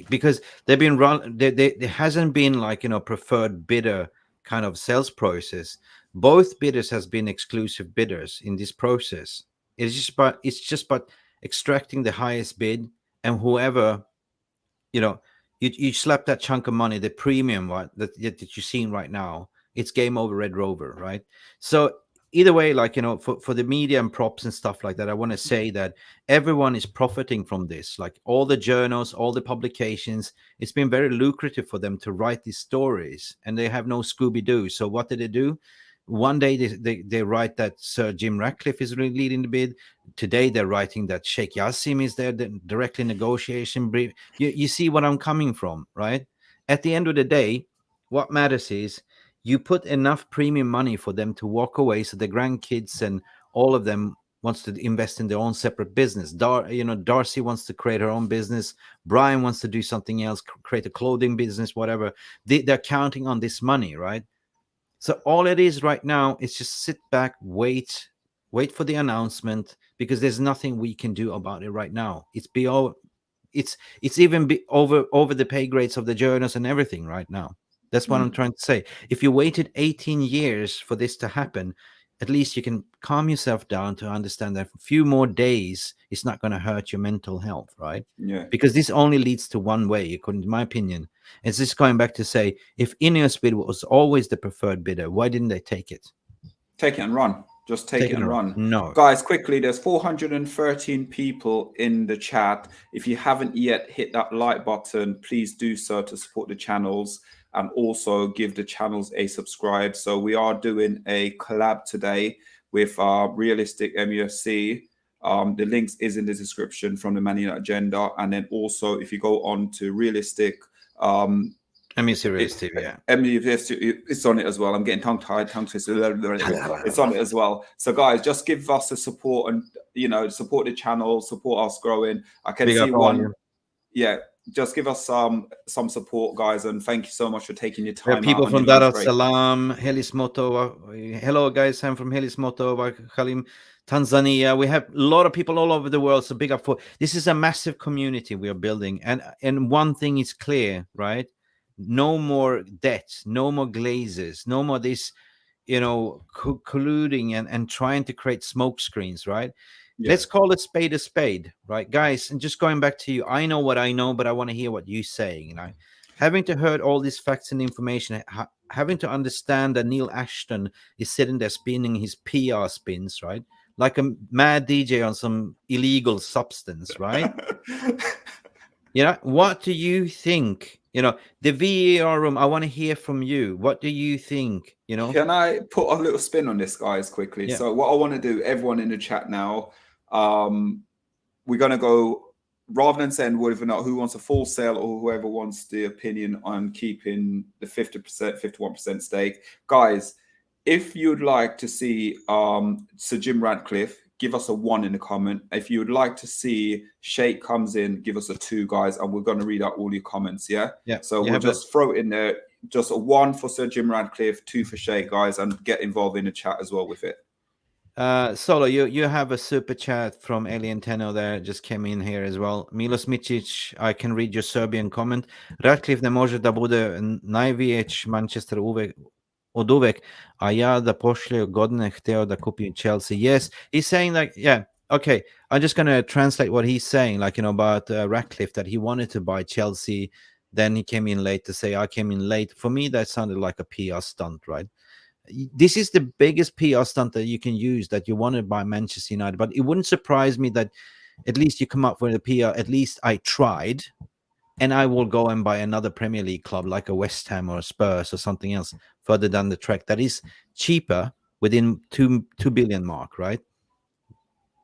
Because they've been run. There hasn't been, like, you know, preferred bidder kind of sales process. Both bidders has been exclusive bidders in this process. It's just about extracting the highest bid, and whoever, you know, you slap that chunk of money, the premium one that you're seeing right now, it's game over, Red Rover, right? So either way, like, you know, for the media and props and stuff like that, I want to say that everyone is profiting from this. Like all the journals, all the publications, it's been very lucrative for them to write these stories, and they have no Scooby-Doo. So what did they do? One day they write that Sir Jim Ratcliffe is really leading the bid. Today they're writing that Sheikh Jasim is there, directly negotiation brief. You see what I'm coming from, right? At the end of the day, what matters is you put enough premium money for them to walk away, so the grandkids and all of them wants to invest in their own separate business. Darcy wants to create her own business. Brian wants to do something else, create a clothing business, whatever. They're counting on this money, right? So all it is right now is just sit back, wait for the announcement, because there's nothing we can do about it right now. It's even over the pay grades of the journals and everything right now. That's what I'm trying to say. If you waited 18 years for this to happen, at least you can calm yourself down to understand that a few more days is not going to hurt your mental health, right? Yeah. Because this only leads to one way, according to my opinion. It's just going back to say, if Ineos bid was always the preferred bidder, why didn't they take it? Take it and run. Just take it and run. No. Guys, quickly, there's 413 people in the chat. If you haven't yet hit that like button, please do so to support the channels, and also give the channels a subscribe. So we are doing a collab today with Realistic MUFC. The links is in the description from the Man United Agenda. And then also, if you go on to Realistic, Mufc Realist TV, yeah. It's on it as well. I'm getting tongue-tied, tongue-twisted. It's on it as well. So guys, just give us the support, and, you know, support the channel, support us growing. I can see one. Yeah, just give us some support, guys, and thank you so much for taking your time. We have people from Dar es Salaam, Helismoto. Hello, guys. I'm from Helismoto, Halim, Tanzania. We have a lot of people all over the world. So big up for this is a massive community we are building, and one thing is clear, right? No more debts, no more glazers, no more this, you know, colluding and trying to create smoke screens, right? Yeah. Let's call a spade, right, guys? And just going back to you, I know what I know, but I want to hear what you're saying. You know, having to heard all these facts and information, having to understand that Neil Ashton is sitting there spinning his PR spins, right, like a mad DJ on some illegal substance, right? You know, what do you think? You know, the VAR room, I want to hear from you. What do you think? You know, can I put a little spin on this, guys, quickly? Yeah. So what I want to do, everyone in the chat now, we're going to go, rather than saying whether or not who wants a full sale or whoever wants the opinion on keeping the 50%, 51% stake. Guys, if you'd like to see Sir Jim Ratcliffe, give us a 1 in the comment. If you would like to see Sheikh comes in, give us a 2, guys, and we're going to read out all your comments, yeah? Yeah. So we'll just throw it in there, just a 1 for Sir Jim Ratcliffe, 2 for Sheikh, guys, and get involved in the chat as well with it. Solo, you have a super chat from Alien Tenno there, just came in here as well. Milos Micic, I can read your Serbian comment. Ratcliffe ne može da bude najveći Manchester od uvek, a ja da pošle godine hteo da kupim Chelsea. Yes, he's saying like, yeah, okay, I'm just going to translate what he's saying, like, you know, about Ratcliffe, that he wanted to buy Chelsea, then he came in late to say, I came in late. For me, that sounded like a PR stunt, right? This is the biggest PR stunt that you can use, that you want to buy Manchester United. But it wouldn't surprise me that at least you come up with a PR, at least I tried, and I will go and buy another Premier League club like a West Ham or a Spurs or something else further down the track that is cheaper within 2 billion mark, right?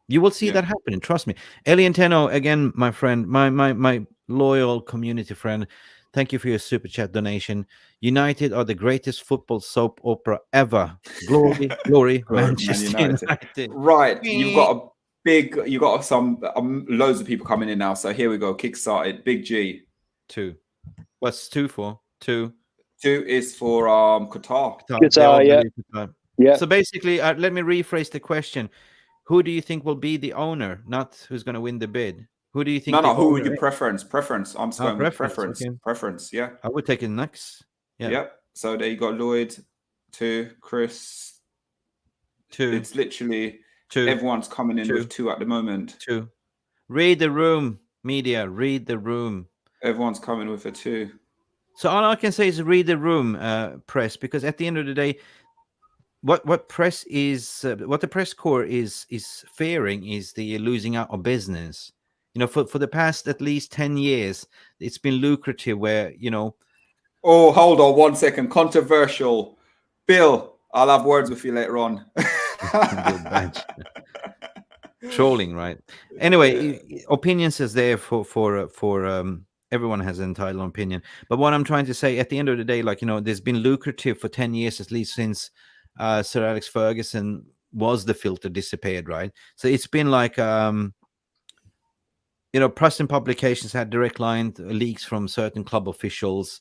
You will see that happening. Trust me. Alien Tenno, again, my friend, my loyal community friend, thank you for your super chat donation. United are the greatest football soap opera ever. Glory, glory, Manchester United. Right. You've got some loads of people coming in now. So here we go. Kickstarted. Big G. 2. What's 2 for? 2. 2 is for Qatar. Qatar, yeah. Qatar. Yeah. So basically, let me rephrase the question. Who do you think will be the owner? Not who's going to win the bid. Who do you think? No, who would you preference? I'm going with preference. Okay. Preference, yeah. I would take it next. Yeah. Yep. So there you got Lloyd, 2, Chris, 2. It's literally 2. Everyone's coming in with 2 at the moment. 2. Read the room, media. Read the room. Everyone's coming with a 2. So all I can say is read the room, press, because at the end of the day, what press is, what the press corps is fearing is the losing out of business. You know, for the past at least 10 years, it's been lucrative where, you know. Oh, hold on 1 second. Controversial. Bill, I'll have words with you later on. Trolling, right? Anyway, opinions is there for everyone has an entitled opinion. But what I'm trying to say, at the end of the day, like, you know, there's been lucrative for 10 years, at least since Sir Alex Ferguson was the filter disappeared, right? So it's been like, you know, press and publications had direct line leaks from certain club officials.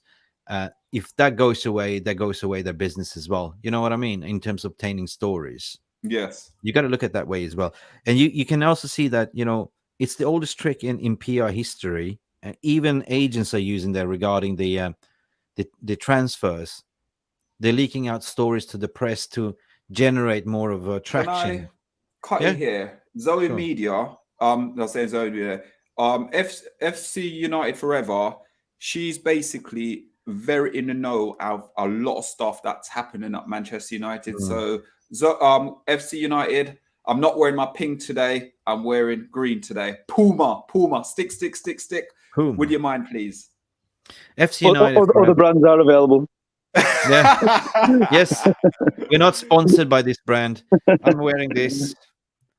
If that goes away, their business as well. You know what I mean? In terms of obtaining stories. Yes. You got to look at that way as well. And you can also see that, you know, it's the oldest trick in PR history. And even agents are using that regarding the transfers. They're leaking out stories to the press to generate more of a traction. Can I cut you here? Zoe sure. Media, I'll say Zoe Media, FC United Forever, she's basically very in the know of a lot of stuff that's happening at Manchester United. So FC United, I'm not wearing my pink today. I'm wearing green today. Puma, stick. Puma. Would you mind, please? FC United. Other brands are available. Yeah. Yes. We're not sponsored by this brand. I'm wearing this.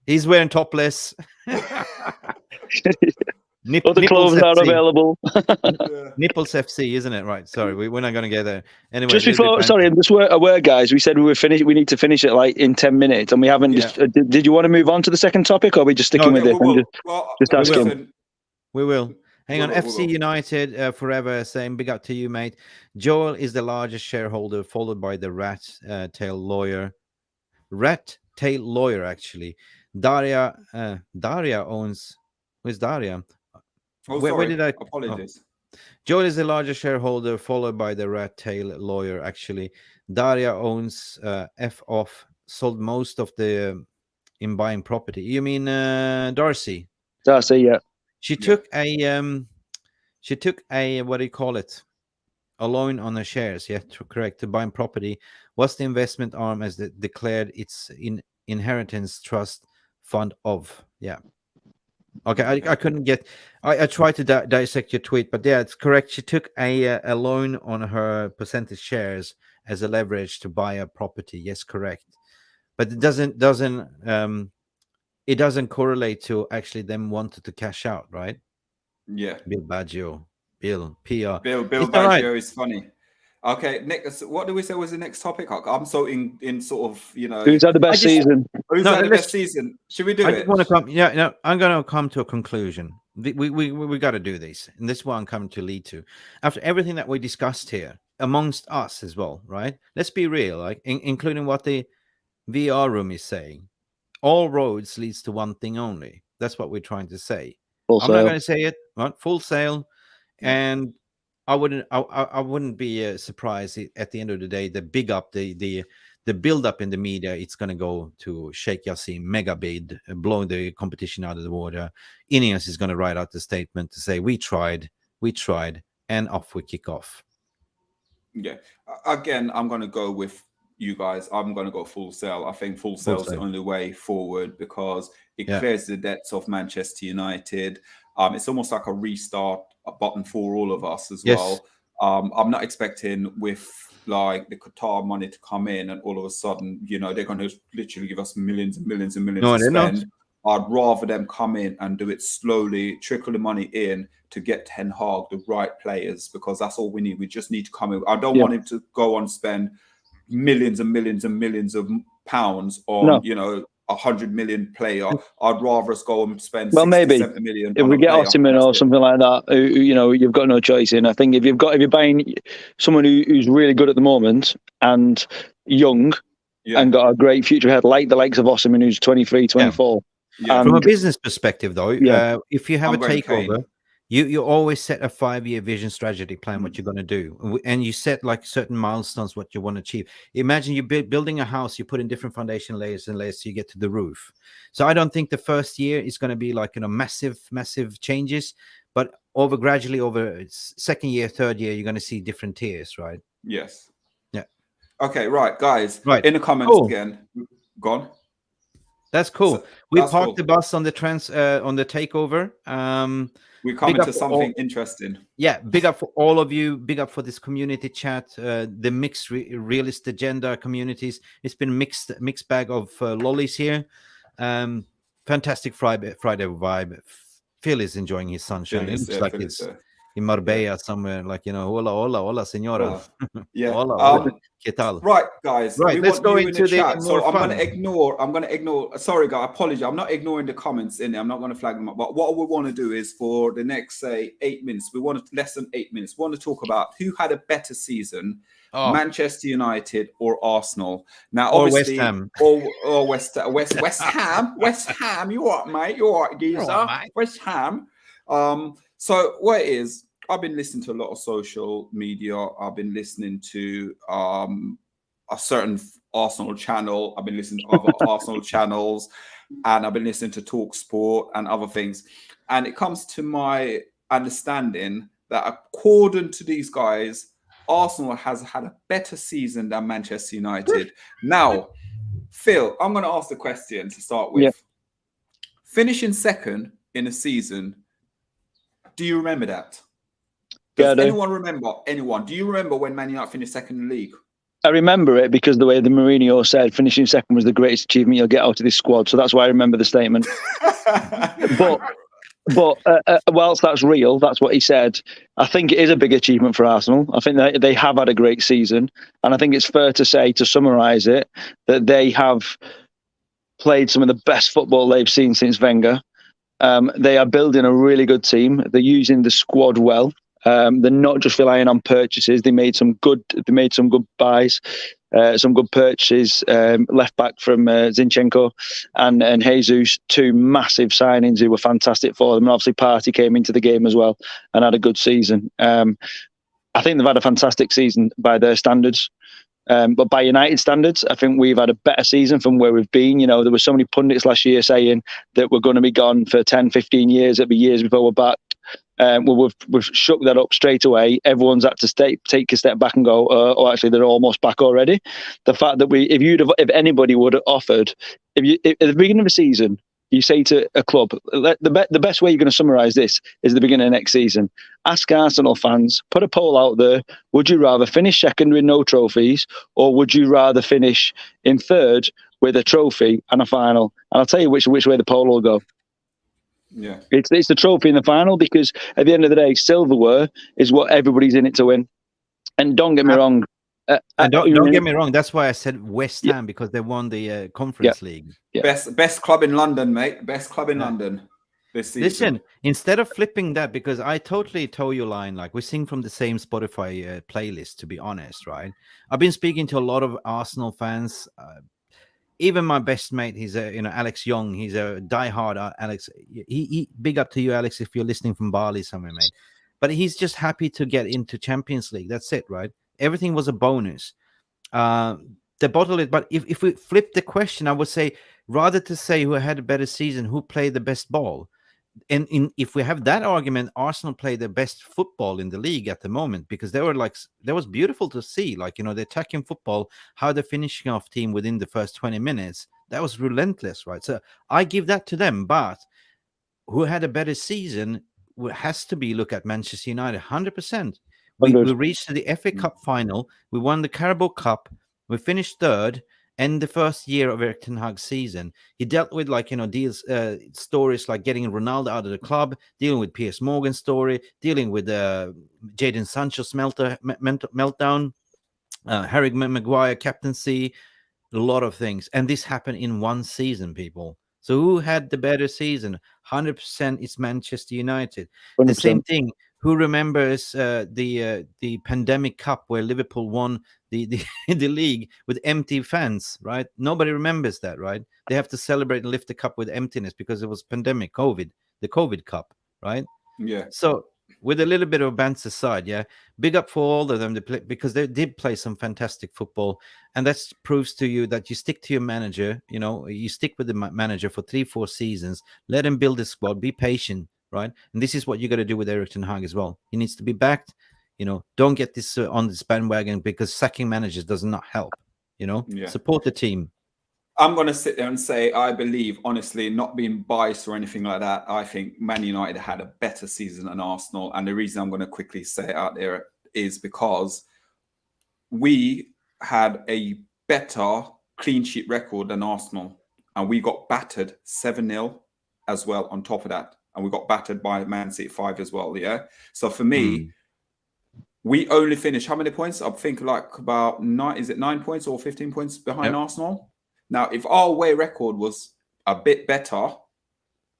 He's wearing topless. Other clothes are available. Nipples FC, isn't it? Right. Sorry, we're not going to get there. Anyway, just before, sorry, just a word, guys. We said we need to finish it like in 10 minutes, and we haven't. Yeah. Did you want to move on to the second topic, or are we just sticking with it? Just asking. We will. Hang on, FC United Forever saying big up to you, mate. Joel is the largest shareholder, followed by the Rat Tail Lawyer. Rat Tail Lawyer, actually. Daria owns. Where's Daria? Oh, where sorry. did I? Apologies. Oh. Joel is the largest shareholder, followed by the Rat Tail Lawyer, actually. Daria owns F off, sold most of the in buying property. You mean Darcy? Darcy, yeah. She took a what do you call it? A loan on the shares, yeah, correct, to buy property. What's the investment arm as declared its inheritance trust fund of? Yeah. Okay, I couldn't get. I tried to dissect your tweet, but yeah, it's correct. She took a loan on her percentage shares as a leverage to buy a property. Yes, correct. But it doesn't correlate to actually them wanted to cash out, right? Yeah. Bill Baggio. Bill PR. Bill Baggio is funny. Okay, Nick, what do we say was the next topic? I'm so in sort of, you know, who's had the best season? Who's had the best season? Should we do it? I want to come. Yeah, no, I'm going to come to a conclusion. We got to do this, and this is what I'm coming to lead to. After everything that we discussed here, amongst us as well, right? Let's be real, like including what the VR room is saying. All roads leads to one thing only. That's what we're trying to say. I'm not going to say it. Right? Full sale, and I wouldn't be surprised at the end of the day. The big up, the build up in the media, it's going to go to Sheikh Jasim, mega bid, blowing the competition out of the water. Ineos is going to write out the statement to say we tried, and off we kick off. Yeah. Again, I'm going to go with you guys. I'm going to go full sale. I think full sale is the only way forward because it clears the debts of Manchester United. It's almost like a restart button for all of us as well. I'm not expecting with like the Qatar money to come in and all of a sudden, you know, they're going to literally give us millions and millions and millions to spend. I'd rather them come in and do it slowly, trickle the money in to get Ten Hag the right players, because that's all we need. We just need to come in. I don't want him to go and spend millions and millions and millions of pounds on, you know, 100 million player. I'd rather us go and spend 60, 70 million. If we get Osimhen or something like that, you know, you've got no choice in. I think if you're buying someone who's really good at the moment and young and got a great future ahead, like the likes of Osimhen, who's 23, 24. From a business perspective, though, if you have a takeover, you always set a 5-year vision strategic plan, what you're going to do. And you set like certain milestones, what you want to achieve. Imagine you're building a house, you put in different foundation layers and layers so you get to the roof. So I don't think the first year is going to be like, you know, massive changes, but gradually over second year, third year, you're going to see different tiers, right? Yes. Yeah. Okay, right, guys. Right. In the comments again. Gone. That's cool. So, we parked the bus on the on the takeover. We come into something interesting. Yeah, big up for all of you. Big up for this community chat. The mixed realist agenda communities. It's been mixed bag of lollies here. Fantastic Friday vibe. Phil is enjoying his sunshine. It looks like it's in Marbella somewhere. Like, you know, hola, senora. Hola, ¿qué tal? Right, guys. Right, let's go into the chat. So I'm going to ignore. Sorry, guys. I apologize. I'm not ignoring the comments in there. I'm not going to flag them up. But what we want to do is for the next, say, 8 minutes. We want less than 8 minutes. We want to talk about who had a better season, Manchester United or Arsenal. Now, obviously, or West Ham, West Ham. You all right, mate? You all right, geezer? West Ham. So what it is, I've been listening to a lot of social media. I've been listening to a certain Arsenal channel. I've been listening to other Arsenal channels, and I've been listening to Talk Sport and other things. And it comes to my understanding that according to these guys, Arsenal has had a better season than Manchester United. Now, Phil, I'm going to ask the question to start with. Finishing second in a season, do you remember that? Does anyone remember? Do you remember when Man United finished second in the league? I remember it because the way the Mourinho said finishing second was the greatest achievement you'll get out of this squad. So that's why I remember the statement. but whilst that's real, that's what he said. I think it is a big achievement for Arsenal. I think they have had a great season. And I think it's fair to say, to summarise it, that they have played some of the best football they've seen since Wenger. They are building a really good team. They're using the squad well. They're not just relying on purchases. They made some good buys, some good purchases. Left back from Zinchenko and Jesus, two massive signings who were fantastic for them. And obviously, Partey came into the game as well and had a good season. I think they've had a fantastic season by their standards. But by United standards, I think we've had a better season from where we've been. You know, there were so many pundits last year saying that we're going to be gone for 10, 15 years. It'll be years before we're back. Well, we've shook that up straight away. Everyone's had to take a step back and go, oh, actually, they're almost back already. The fact that if anybody would have offered, at the beginning of the season, you say to a club, the best way you're going to summarise this is the beginning of next season. Ask Arsenal fans, put a poll out there. Would you rather finish second with no trophies, or would you rather finish in third with a trophy and a final? And I'll tell you which way the poll will go. Yeah, it's the trophy in the final, because at the end of the day, silverware is what everybody's in it to win. And don't get me wrong. Don't get me wrong. That's why I said West Ham, because they won the Conference League. Yeah. Best club in London, mate. Best club in London this season. Listen, instead of flipping that, because I totally toe your line. Like, we sing from the same Spotify playlist, to be honest, right? I've been speaking to a lot of Arsenal fans. Even my best mate, he's Alex Young. He's a diehard Alex. He big up to you, Alex, if you're listening from Bali somewhere, mate. But he's just happy to get into Champions League. That's it, right? Everything was a bonus. They bottled it. But if we flip the question, I would say, rather to say who had a better season, who played the best ball. And if we have that argument, Arsenal played the best football in the league at the moment, because they were like, that was beautiful to see. Like, the attacking football, how they're finishing off team within the first 20 minutes. That was relentless, right? So I give that to them. But who had a better season has to be look at Manchester United, 100%. We reached the FA Cup final. We won the Carabao Cup. We finished third. And the first year of Erik ten Hag's season, he dealt with deals, stories like getting Ronaldo out of the club, dealing with Piers Morgan's story, dealing with Jadon Sancho's meltdown, Harry Maguire captaincy, a lot of things. And this happened in one season, people. So who had the better season? 100% it's Manchester United. 100%. The same thing. Who remembers the pandemic cup where Liverpool won the league with empty fans, right? Nobody remembers that, right? They have to celebrate and lift the cup with emptiness because it was pandemic, the COVID cup, right? Yeah. So with a little bit of banter aside, big up for all of them to play, because they did play some fantastic football. And that proves to you that you stick to your manager, you stick with the manager for 3-4 seasons, let him build a squad, be patient. Right, and this is what you got to do with Erik ten Hag as well. He needs to be backed. Don't get this on this bandwagon, because sacking managers does not help. Support the team. I'm going to sit there and say, I believe, honestly, not being biased or anything like that, I think Man United had a better season than Arsenal. And the reason I'm going to quickly say it out there is because we had a better clean sheet record than Arsenal, and we got battered 7-0 as well on top of that. And we got battered by Man City 5 as well, So for me, we only finished how many points? I think like about 9. Is it 9 points or 15 points behind Arsenal? Now, if our away record was a bit better,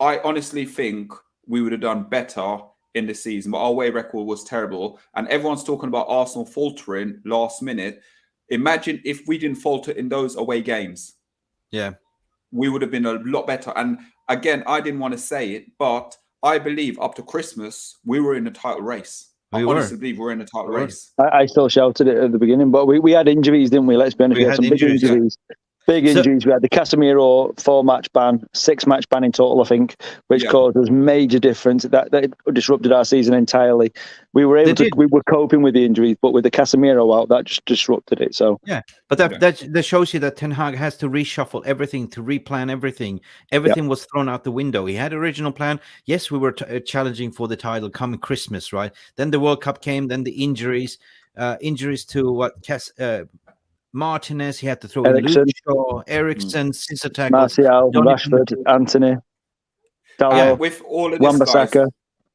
I honestly think we would have done better in the season. But our away record was terrible, and everyone's talking about Arsenal faltering last minute. Imagine if we didn't falter in those away games. Yeah, we would have been a lot better. And again, I didn't want to say it, but I believe up to Christmas, we were in the title race. I honestly believe we're in the title race. I still shouted it at the beginning, but we had injuries, didn't we? Let's be honest. We had some big injuries. Big injuries. We had the Casemiro 4-match ban, 6-match ban in total, I think, which caused us major difference. That disrupted our season entirely. We were we were coping with the injuries, but with the Casemiro out, that just disrupted it. So but that shows you that Ten Hag has to reshuffle everything, to replan everything. Everything was thrown out the window. He had an original plan. Yes, we were challenging for the title coming Christmas, right? Then the World Cup came. Then the injuries to Martinez, he had to throw in Luke Shaw, Ericsson, Sissatak, Martial, Rashford, Anthony, Dalot, with all of this, guys,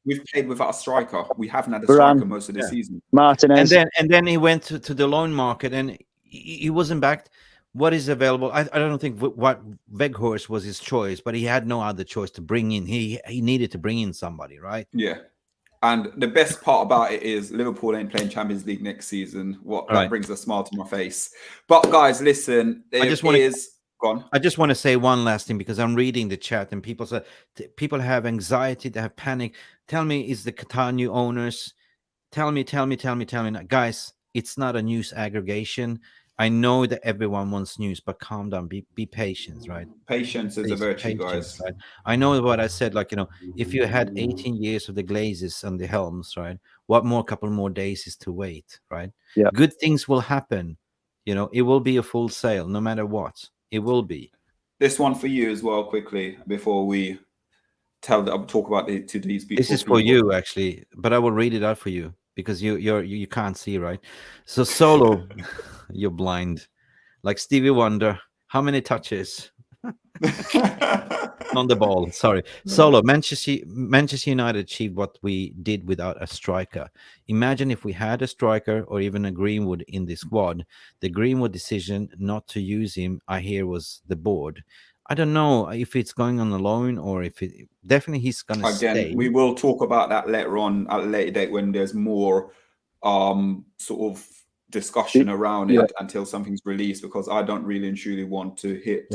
we've played without a striker. We haven't had a striker most of the season. Martinez, and then he went to the loan market, and he wasn't backed. what is available. I don't think what Weghorst was his choice, but he had no other choice to bring in. He needed to bring in somebody, right? Yeah. And the best part about it is Liverpool ain't playing Champions League next season. That brings a smile to my face. But guys, listen, I just want to say one last thing, because I'm reading the chat and people say people have anxiety, they have panic. Tell me, is the Qatar new owners? Tell me, guys. It's not a news aggregation. I know that everyone wants news, but calm down. Be patient, right? Patience is a virtue, guys. Right? I know what I said. Like, if you had 18 years of the glazers and the helms, right? What more? Couple more days is to wait, right? Yeah. Good things will happen. It will be a full sale, no matter what. It will be. This one for you as well, quickly, before we talk about it to these people. This is for you, actually, but I will read it out for you because you can't see, right? So Solo, you're blind, like Stevie Wonder. How many touches on the ball? Sorry, Solo. Manchester United achieved what we did without a striker. Imagine if we had a striker or even a Greenwood in the squad. The Greenwood decision not to use him, I hear, was the board. I don't know if it's going on a loan or if it definitely he's going to stay. Again, we will talk about that later on at a later date when there's more sort of discussion around it until something's released, because I don't really and truly want to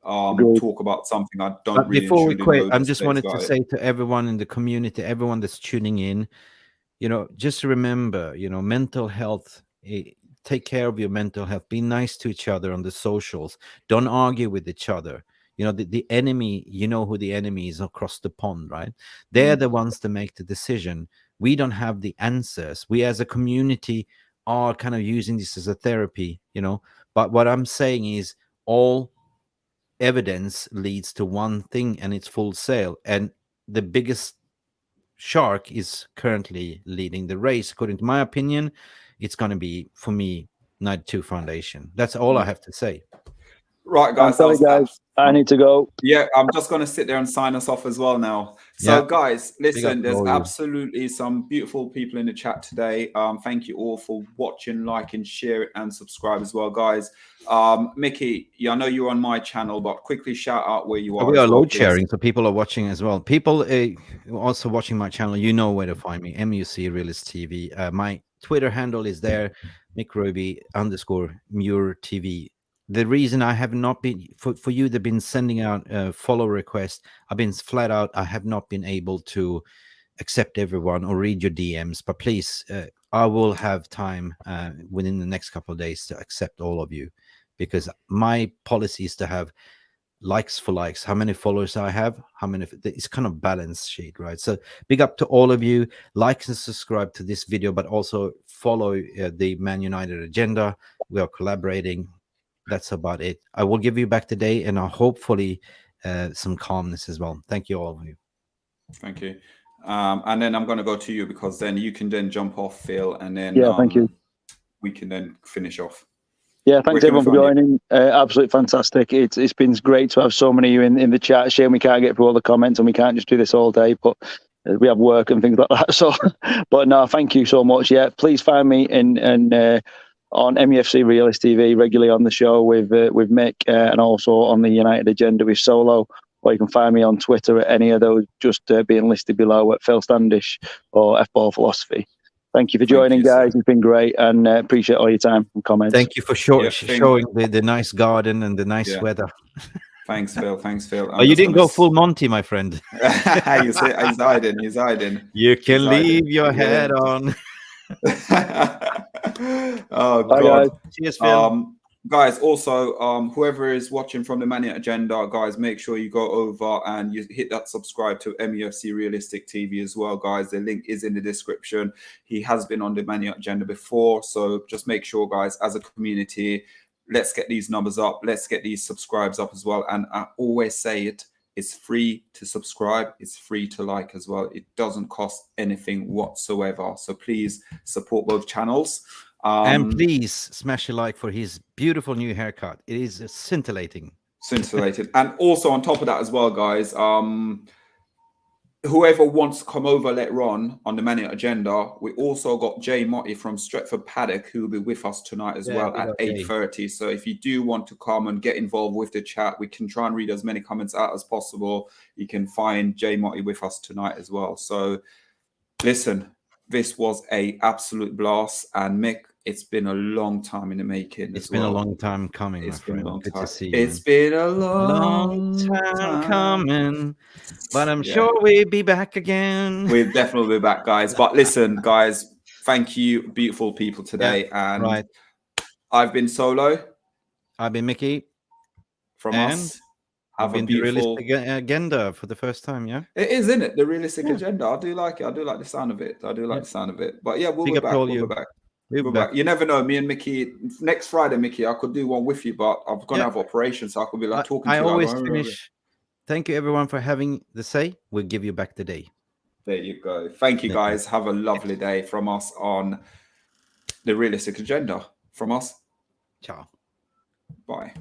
talk about something I don't but really. Before we quit, I just wanted to say to everyone in the community, everyone that's tuning in, just remember, mental health. Take care of your mental health. Be nice to each other on the socials. Don't argue with each other. The enemy, who the enemy is across the pond, right? They're the ones to make the decision. We don't have the answers. We as a community are kind of using this as a therapy, but what I'm saying is all evidence leads to one thing, and it's full sale. And the biggest shark is currently leading the race. According to my opinion, it's going to be, for me, 92 Foundation. That's all I have to say. Right, guys. Sorry, guys. I need to go. Yeah, I'm just going to sit there and sign us off as well now. So, guys, listen, there's absolutely some beautiful people in the chat today. Thank you all for watching, liking, share it, and subscribe as well, guys. Mickey, I know you're on my channel, but quickly shout out where you are. We are load sharing, so people are watching as well. People also watching my channel, you know where to find me, Mufc Realist TV. My Twitter handle is there, Mick Ruby _ Mure TV. The reason I have not been, for you, they've been sending out follow requests. I've been flat out. I have not been able to accept everyone or read your DMs. But please, I will have time within the next couple of days to accept all of you, because my policy is to have likes for likes. How many followers I have, how many, it's kind of balance sheet, right? So big up to all of you. Like and subscribe to this video, but also follow the Man United agenda. We are collaborating. That's about it. I will give you back today, and hopefully some calmness as well. Thank you, all of you. Thank you. And then I'm going to go to you, because then you can then jump off, Phil, and then thank you. We can then finish off. Yeah, thanks everyone for joining. Absolutely fantastic. It's been great to have so many of you in the chat. Shame we can't get through all the comments, and we can't just do this all day, but we have work and things like that. So, but no, thank you so much. Yeah, please find me on Mufc Realist TV regularly on the show with Mick, and also on the United Agenda with Solo. Or you can find me on Twitter at any of those, just being listed below at Phil Standish or 𝒊𝒄𝒌 𝑹𝒖𝒃𝒚. Thank you for joining, guys. It's been great, and appreciate all your time and comments. Thank you for showing the nice garden and the nice weather. Thanks, Phil. Thanks, Phil. Oh, you didn't go full Monty, my friend. He's hiding. He's hiding. You can leave your head on. Oh, bye, God. Guys. Cheers, Phil. Guys, also, whoever is watching from the Man United Agenda, guys, make sure you go over and you hit that subscribe to Mufc Realistic TV as well, guys. The link is in the description. He has been on the Man United Agenda before, so just make sure, guys, as a community, let's get these numbers up. Let's get these subscribes up as well. And I always say it. It's free to subscribe. It's free to like as well. It doesn't cost anything whatsoever. So please support both channels. And please smash a like for his beautiful new haircut. It is scintillating. Scintillated. And also on top of that as well, guys, whoever wants to come over later on the Mania agenda, we also got Jay Motti from Stretford Paddock, who will be with us tonight as well at 8:30. So if you do want to come and get involved with the chat, we can try and read as many comments out as possible. You can find Jay Motti with us tonight as well. So listen, this was a absolute blast. And Mick, it's been a long time in the making. It's been a long time coming. It's been a long time. Good to see you. It's been a long time coming. But I'm sure we'll be back again. We'll definitely be back, guys. But listen, guys, thank you, beautiful people today. And I've been Solo. I've been Mickey. From us. Have a beautiful agenda for the first time, yeah? It is, isn't it? The realistic agenda. I do like it. I do like the sound of it. I do like the sound of it. But yeah, we'll be back. We'll be back. We'll be back. You never know. Me and Mickey, next Friday, Mickey, I could do one with you, but I'm going to have operations, so I could be like talking to you. I always finish. Thank you, everyone, for having the say. We'll give you back the day. There you go. Thank you, guys. Have a lovely day from us on the realistic agenda. From us. Ciao. Bye.